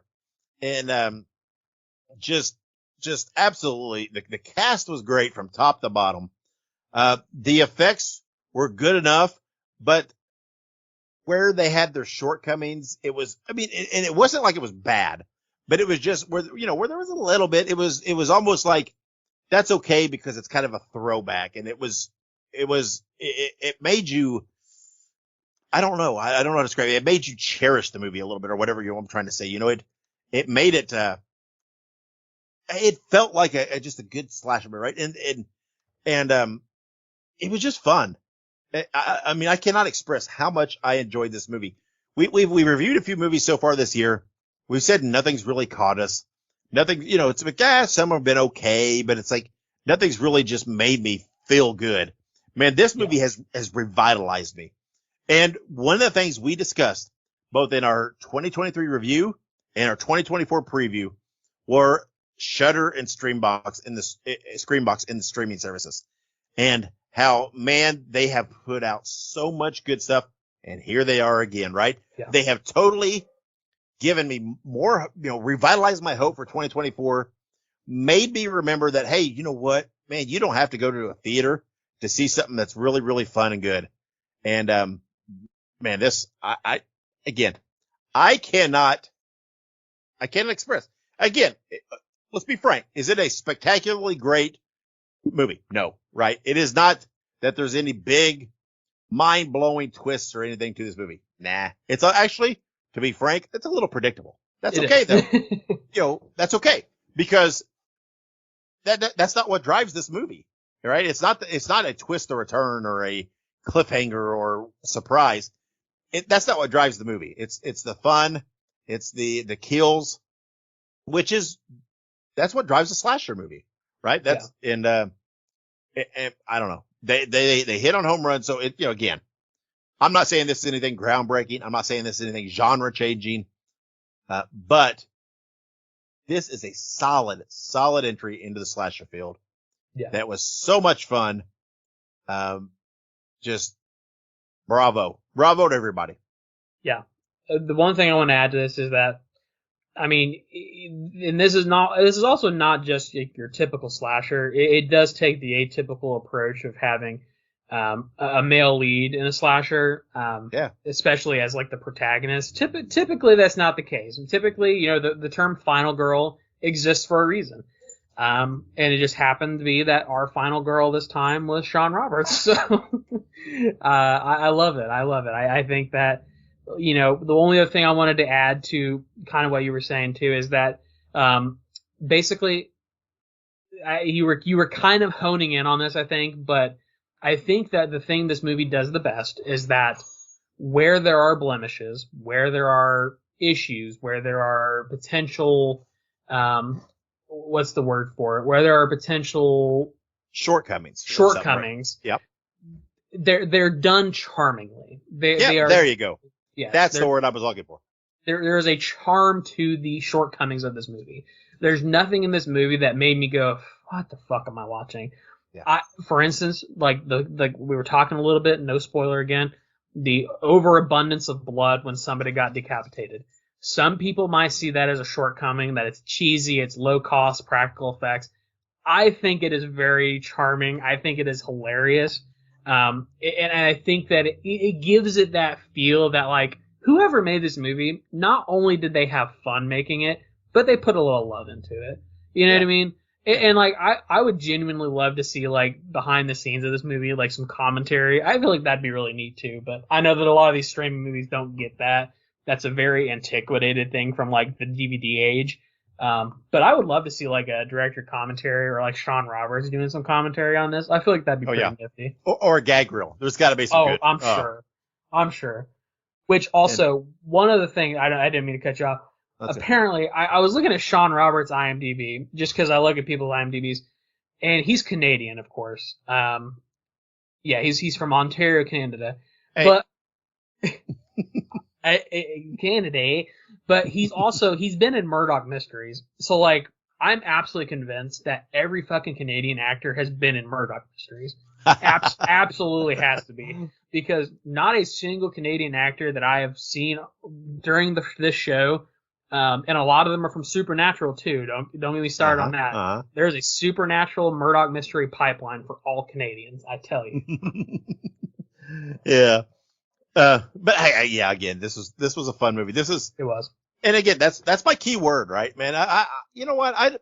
And just absolutely the cast was great from top to bottom. The effects were good enough, but where they had their shortcomings, it was, and it wasn't like it was bad, but it was just where there was a little bit, it was almost like that's okay because it's kind of a throwback, and it made you, I don't know how to describe it. It made you cherish the movie a little bit or whatever I'm trying to say. It made it, it felt like just a good slasher movie, right? And it was just fun. I cannot express how much I enjoyed this movie. We reviewed a few movies so far this year. We've said nothing's really caught us. Nothing, it's like, some have been okay, but it's like nothing's really just made me feel good. Man, this movie has revitalized me. And one of the things we discussed both in our 2023 review and our 2024 preview were Shudder and Screambox in the streaming services, and how, man, they have put out so much good stuff, and here they are again, right? Yeah. They have totally given me more, revitalized my hope for 2024, made me remember that, hey, you know what, man, you don't have to go to a theater to see something that's really, really fun and good. And, man, this, I cannot express. Again, let's be frank. Is it a spectacularly great movie? No, right? It is not that there's any big mind-blowing twists or anything to this movie. Nah. It's actually, to be frank, it's a little predictable. That's okay, though. That's okay, because that's not what drives this movie, right? It's not a twist or a turn or a cliffhanger or surprise. That's not what drives the movie. It's the fun. It's the kills, that's what drives a slasher movie, right? And I don't know. They hit on home runs. So again, I'm not saying this is anything groundbreaking. I'm not saying this is anything genre changing. But this is a solid entry into the slasher field. Yeah. That was so much fun. Just bravo to everybody. Yeah. The one thing I want to add to this is that, and this is also not just your typical slasher. It does take the atypical approach of having a male lead in a slasher, especially as like the protagonist. Typically, that's not the case. And typically, the term final girl exists for a reason. And it just happened to be that our final girl this time was Sean Roberts. So I love it. I think that, the only other thing I wanted to add to kind of what you were saying too is that basically you were kind of honing in on this, I think, but I think that the thing this movie does the best is that where there are blemishes, where there are issues, where there are potential what's the word for it? Where there are potential shortcomings. Yep. They're done charmingly. They are, there you go. Yeah, that's the word I was looking for. There is a charm to the shortcomings of this movie. There's nothing in this movie that made me go, what the fuck am I watching? Yeah. For instance, like we were talking a little bit, no spoiler again, the overabundance of blood when somebody got decapitated. Some people might see that as a shortcoming, that it's cheesy, it's low cost, practical effects. I think it is very charming. I think it is hilarious. And I think that it gives it that feel that, like, whoever made this movie, not only did they have fun making it, but they put a little love into it. You know what I mean? And like I would genuinely love to see like behind the scenes of this movie, like some commentary. I feel like that'd be really neat too. But I know that a lot of these streaming movies don't get that. That's a very antiquated thing from like the DVD age. But I would love to see like a director commentary or like Sean Roberts doing some commentary on this. I feel like that'd be pretty nifty. Or a gag reel. There's got to be some good. I'm sure. I'm sure. Which also, one other thing, I didn't mean to cut you off. Apparently, I was looking at Sean Roberts' IMDb just because I look at people's IMDb's, and he's Canadian, of course. Yeah, he's from Ontario, Canada, but Canada. But he's been in Murdoch Mysteries, so like I'm absolutely convinced that every fucking Canadian actor has been in Murdoch Mysteries. Absolutely has to be, because not a single Canadian actor that I have seen during this show. And a lot of them are from Supernatural too. Don't get me started on that. There's a Supernatural Murdoch mystery pipeline for all Canadians, I tell you. Yeah. But yeah, again, this was a fun movie. It was. And again, that's my key word, right, man? I you know what?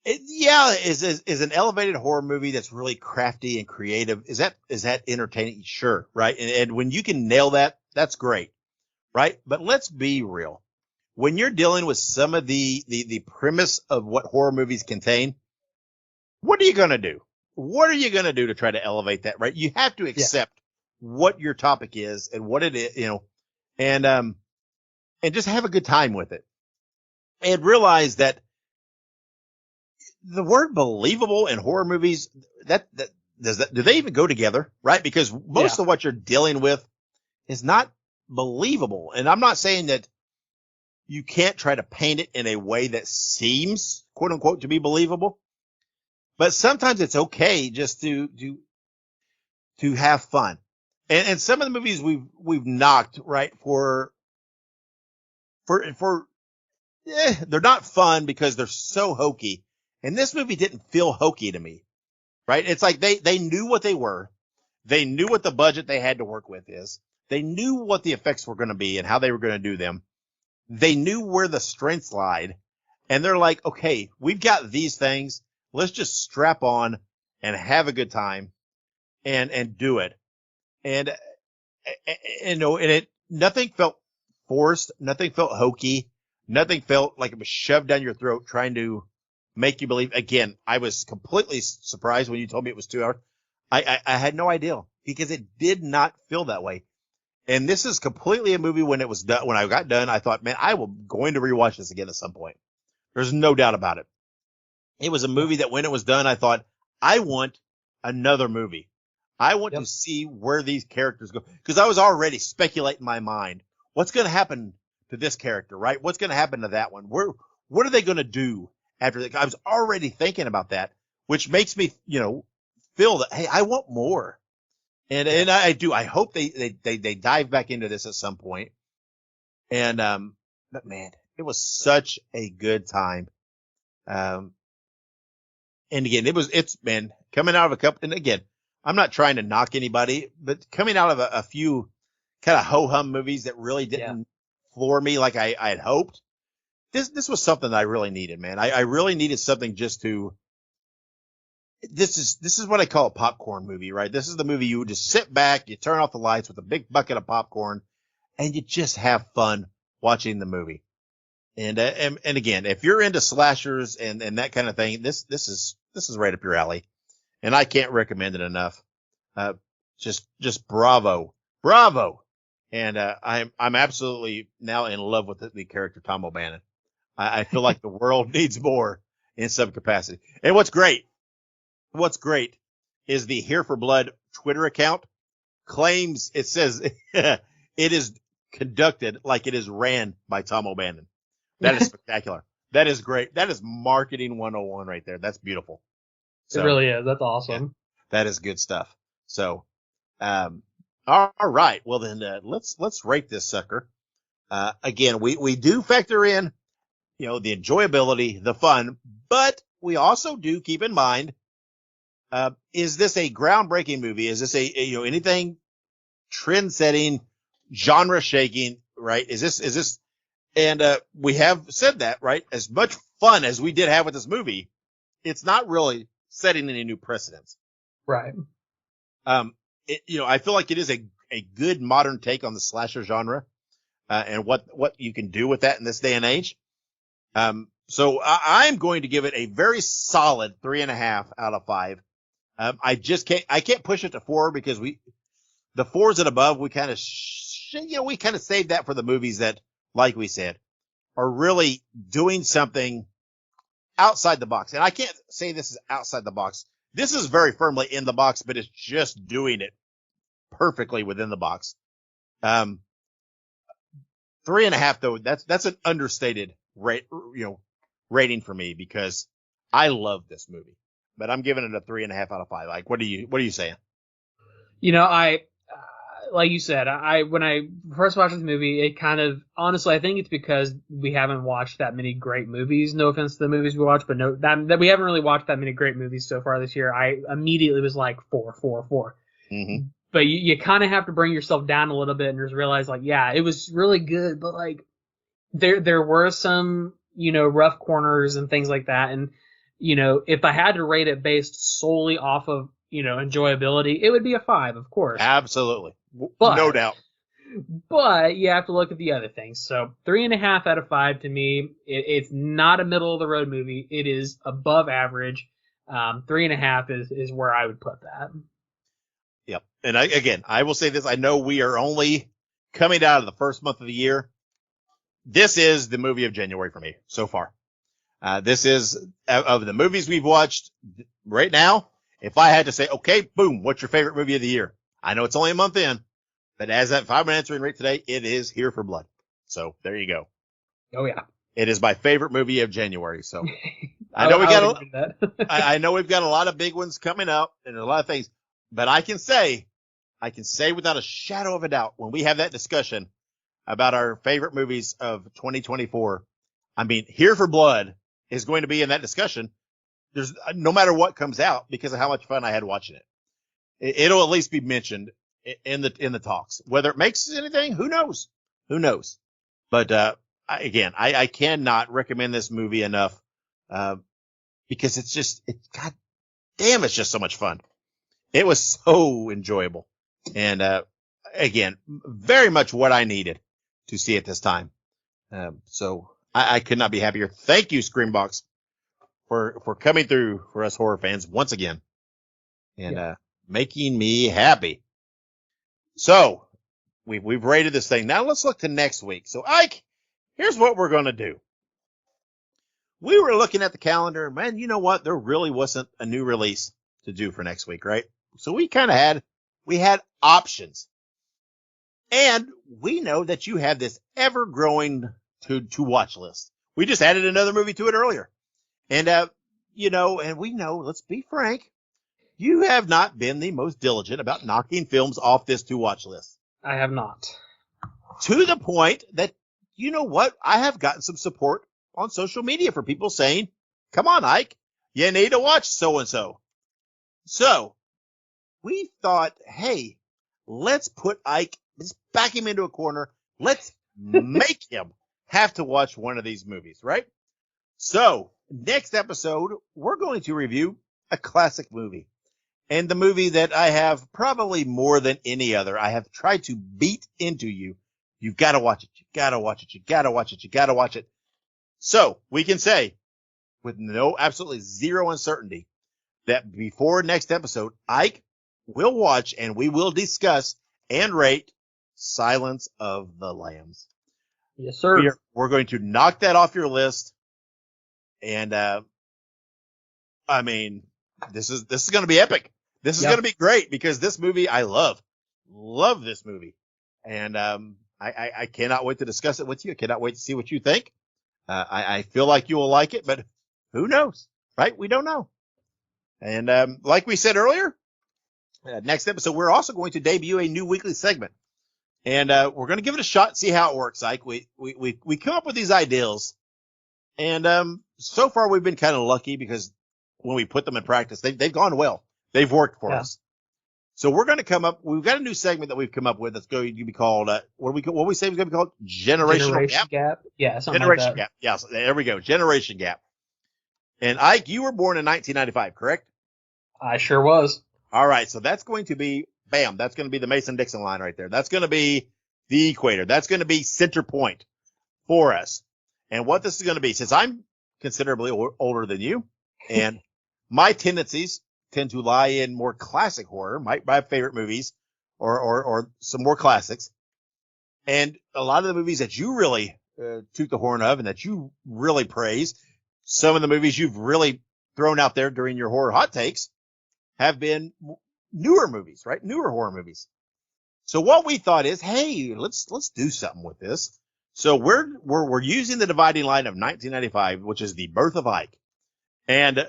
Is an elevated horror movie that's really crafty and creative. Is that entertaining? Sure. Right. And when you can nail that, that's great. Right. But let's be real. When you're dealing with some of the premise of what horror movies contain, what are you going to do? What are you going to do to try to elevate that? Right. You have to accept what your topic is and what it is, and just have a good time with it and realize that the word believable in horror movies, do they even go together? Right. Because most of what you're dealing with is not believable. And I'm not saying that you can't try to paint it in a way that seems, quote unquote, to be believable. But sometimes it's okay just to have fun. And some of the movies we've knocked, right, they're not fun because they're so hokey. And this movie didn't feel hokey to me, right? It's like they knew what they were. They knew what the budget they had to work with is. They knew what the effects were going to be and how they were going to do them. They knew where the strengths lied. And they're like, okay, we've got these things. Let's just strap on and have a good time and do it. And nothing felt forced. Nothing felt hokey. Nothing felt like it was shoved down your throat trying to make you believe. Again, I was completely surprised when you told me it was 2 hours. I had no idea because it did not feel that way. And this is completely a movie when it was done. When I got done, I thought, man, I will going to rewatch this again at some point. There's no doubt about it. It was a movie that when it was done, I thought, I want another movie. I want to see where these characters go. Because I was already speculating in my mind, what's going to happen to this character, right? What's going to happen to that one? What are they going to do after that? I was already thinking about that, which makes me, feel that, hey, I want more. And I do. I hope they dive back into this at some point. And but man, it was such a good time. And again, it's been coming out of a couple. And again, I'm not trying to knock anybody, but coming out of a few kind of ho hum movies that really didn't floor me like I had hoped. This was something that I really needed, man. I really needed something just to. This is what I call a popcorn movie, right? This is the movie you would just sit back, you turn off the lights with a big bucket of popcorn, and you just have fun watching the movie. And again, if you're into slashers and that kind of thing, this is right up your alley, and I can't recommend it enough. Just bravo, and I'm absolutely now in love with the character Tom O'Bannon. I feel like the world needs more in some capacity. And what's great is the Here for Blood Twitter account claims it says it is conducted like it is ran by Tom O'Bannon. That is spectacular. That is great. That is marketing 101 right there. That's beautiful. So, it really is. That's awesome. Yeah, that is good stuff. So, all right. Well then, let's rate this sucker. Again, we do factor in, the enjoyability, the fun, but we also do keep in mind, is this a groundbreaking movie? Is this anything trend setting, genre shaking, right? Is this And we have said that, right? As much fun as we did have with this movie, it's not really setting any new precedents. Right. I feel like it is a good modern take on the slasher genre, and what you can do with that in this day and age. So I'm going to give it a very solid 3.5 out of 5. I can't push it to 4 because the 4s and above, we kind of saved that for the movies that, like we said, are really doing something outside the box. And I can't say this is outside the box. This is very firmly in the box, but it's just doing it perfectly within the box. 3.5 though, that's an understated rating for me because I love this movie, but I'm giving it a 3.5 out of 5. Like, what are you saying? Like you said, when I first watched this movie, it kind of, honestly, I think it's because we haven't watched that many great movies. No offense to the movies we watched, but that we haven't really watched that many great movies so far this year. I immediately was like 4, 4, 4. Mm-hmm. But you kind of have to bring yourself down a little bit and just realize, like, yeah, it was really good, but like there were some, rough corners and things like that. And, if I had to rate it based solely off of, enjoyability, it would be a 5, of course. Absolutely. No doubt. But you have to look at the other things. So 3.5 out of 5 to me, it's not a middle of the road movie. It is above average. 3.5 is where I would put that. Yep. And I will say this. I know we are only coming out of the first month of the year. This is the movie of January for me so far. This is of the movies we've watched right now. If I had to say, okay, boom, what's your favorite movie of the year? I know it's only a month in, but if I'm answering right today, it is Here for Blood. So there you go. Oh yeah. It is my favorite movie of January. So I know I know we've got a lot of big ones coming up and a lot of things, but I can say without a shadow of a doubt, when we have that discussion about our favorite movies of 2024, I mean, Here for Blood is going to be in that discussion. There's no matter what comes out because of how much fun I had watching it. It'll at least be mentioned in the talks. Whether it makes anything, who knows? But I cannot recommend this movie enough because it's just God damn, it's just so much fun. It was so enjoyable, and again, very much what I needed to see at this time. So I could not be happier. Thank you, Screambox, for coming through for us horror fans once again, and making me happy. So we've rated this thing. Now let's look to next week. So Ike, here's what we're going to do. We were looking at the calendar, man, you know what? There really wasn't a new release to do for next week, right? So we kind of had options. And we know that you have this ever growing to watch list. We just added another movie to it earlier. And, and we know, let's be frank, you have not been the most diligent about knocking films off this to watch list. I have not. To the point that, you know what? I have gotten some support on social media for people saying, come on, Ike, you need to watch so-and-so. So we thought, hey, let's put Ike, let's back him into a corner. Let's make him have to watch one of these movies, right? So next episode, we're going to review a classic movie. And the movie that I have probably more than any other, I have tried to beat into you. You've got to watch it. You've got to watch it. You've got to watch it. You've got to watch it. So we can say with absolutely zero uncertainty that before next episode, Ike will watch and we will discuss and rate Silence of the Lambs. Yes, sir. We're going to knock that off your list. And, I mean, this is going to be epic. This is going to be great because this movie I love this movie. And, I cannot wait to discuss it with you. I cannot wait to see what you think. I feel like you will like it, but who knows, right? We don't know. And, like we said earlier, next episode, we're also going to debut a new weekly segment. And, we're going to give it a shot, see how it works. Ike, we come up with these ideals. And, so far we've been kind of lucky because when we put them in practice, they've gone well. They've worked for us. So we're going to come up. We've got a new segment that we've come up with that's going to be called what we say it's going to be called? Generational Gap. Yeah, something Generation like that. Gap. Yes, there we go. Generation Gap. And Ike, you were born in 1995, correct? I sure was. All right, so that's going to be bam. That's going to be the Mason-Dixon line right there. That's going to be the equator. That's going to be center point for us. And what this is going to be, since I'm considerably older than you, and my tendencies tend to lie in more classic horror, my favorite movies, or some more classics. And a lot of the movies that you really toot the horn of and that you really praise, some of the movies you've really thrown out there during your horror hot takes have been newer movies, right? Newer horror movies. So what we thought is, hey, let's do something with this. So we're using the dividing line of 1995, which is the birth of Ike. And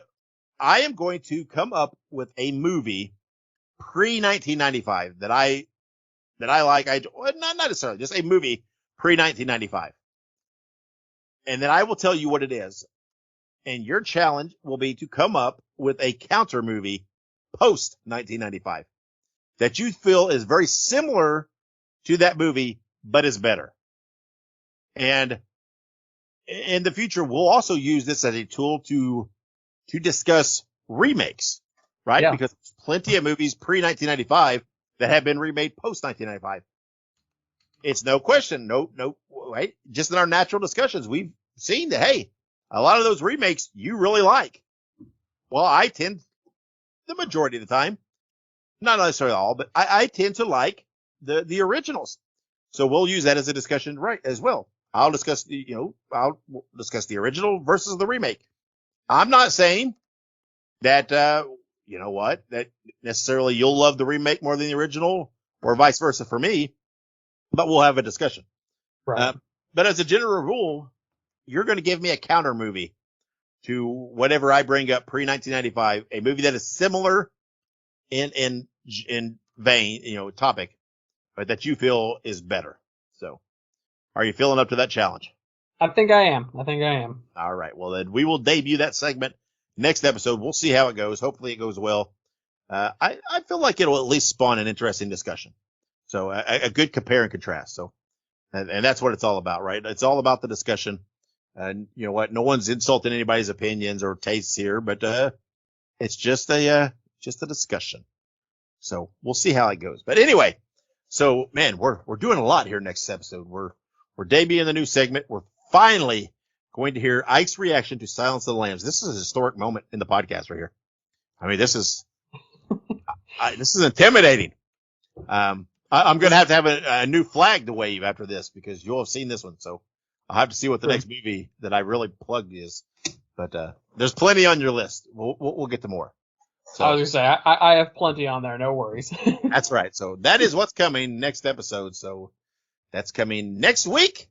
I am going to come up with a movie pre-1995 that I like. Not necessarily, just a movie pre-1995. And then I will tell you what it is. And your challenge will be to come up with a counter movie post-1995 that you feel is very similar to that movie, but is better. And in the future, we'll also use this as a tool to discuss remakes, right? Yeah. Because there's plenty of movies pre-1995 that have been remade post-1995. It's no question, right? Just in our natural discussions, we've seen that, hey, a lot of those remakes you really like. Well, I tend, the majority of the time, not necessarily all, but I tend to like the originals. So we'll use that as a discussion, right, as well. I'll discuss I'll discuss the original versus the remake. I'm not saying that, that necessarily you'll love the remake more than the original or vice versa for me, but we'll have a discussion. Right. But as a general rule, you're going to give me a counter movie to whatever I bring up pre-1995, a movie that is similar in vein, topic, but that you feel is better. So are you feeling up to that challenge? I think I am. All right. Well, then we will debut that segment next episode. We'll see how it goes. Hopefully it goes well. I feel like it'll at least spawn an interesting discussion. So a good compare and contrast. So, and that's what it's all about, right? It's all about the discussion. And you know what? No one's insulting anybody's opinions or tastes here, but it's just a discussion. So we'll see how it goes. But anyway, so man, we're doing a lot here next episode. We're debuting the new segment. We're finally going to hear Ike's reaction to Silence of the Lambs. This is a historic moment in the podcast right here. I mean, this is intimidating. I'm going to have a new flag to wave after this because you'll have seen this one. So I'll have to see what the next movie that I really plugged is. But there's plenty on your list. We'll get to more. So, I was going to say, I have plenty on there. No worries. That's right. So that is what's coming next episode. So that's coming next week.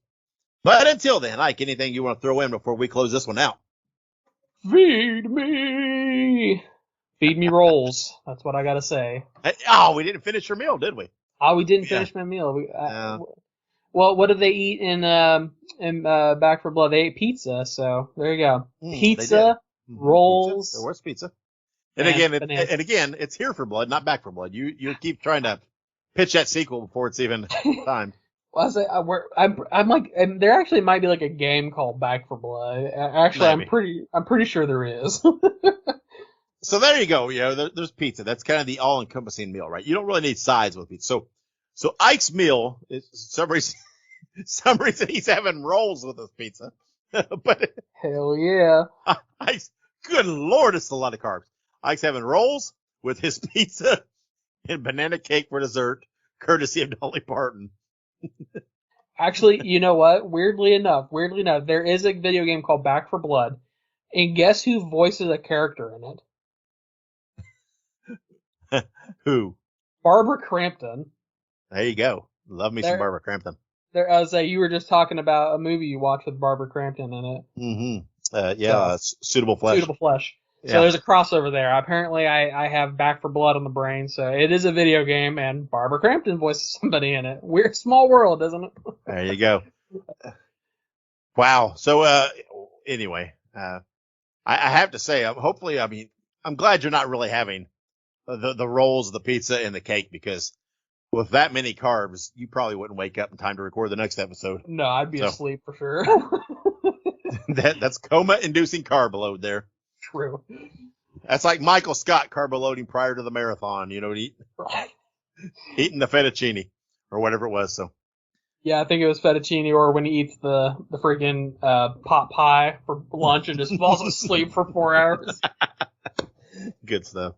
But until then, Ike, anything you want to throw in before we close this one out? Feed me. Feed me rolls. That's what I got to say. We didn't finish your meal, did we? Oh, we didn't finish my meal. Well, what did they eat in Back for Blood? They ate pizza, so there you go. Pizza, rolls. Pizza. There was pizza. And again, it's Here for Blood, not Back for Blood. You keep trying to pitch that sequel before it's even time. Well, I'm like, and there actually might be like a game called Back for Blood. Actually, maybe. I'm pretty sure there is. So there you go. There's pizza. That's kind of the all-encompassing meal, right? You don't really need sides with pizza. So Ike's meal is some reason he's having rolls with his pizza. But hell yeah. Good Lord, it's a lot of carbs. Ike's having rolls with his pizza and banana cake for dessert, courtesy of Dolly Parton. Actually, you know what? Weirdly enough, there is a video game called Back for Blood, and guess who voices a character in it? Who? Barbara Crampton. There you go. Love me some Barbara Crampton. You were just talking about a movie you watched with Barbara Crampton in it. Mm-hmm. Suitable Flesh. Suitable Flesh. So there's a crossover there. Apparently, I have Back for Blood on the brain, so it is a video game, and Barbara Crampton voices somebody in it. Weird, small world, isn't it? There you go. Wow. So anyway, I have to say, I'm glad you're not really having the rolls, the pizza, and the cake, because with that many carbs, you probably wouldn't wake up in time to record the next episode. No, I'd be asleep for sure. That's coma-inducing carb load there. True. That's like Michael Scott carb loading prior to the marathon, eating the fettuccine or whatever it was. So yeah, I think it was fettuccine, or when he eats the freaking pot pie for lunch and just falls asleep for 4 hours. Good stuff.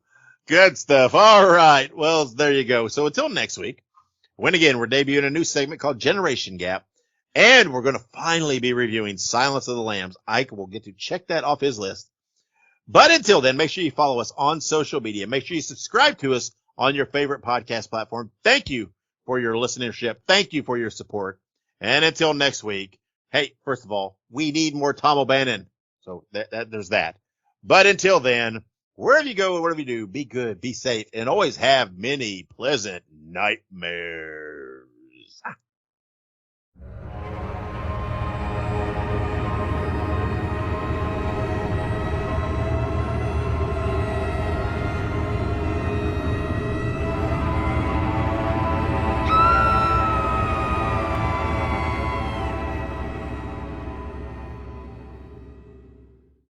Good stuff. All right. Well, there you go. So until next week, when again, we're debuting a new segment called Generation Gap, and we're going to finally be reviewing Silence of the Lambs. Ike will get to check that off his list. But until then, make sure you follow us on social media. Make sure you subscribe to us on your favorite podcast platform. Thank you for your listenership. Thank you for your support. And until next week, hey, first of all, we need more Tom O'Bannon. So there's that. But until then, wherever you go, whatever you do, be good, be safe, and always have many pleasant nightmares.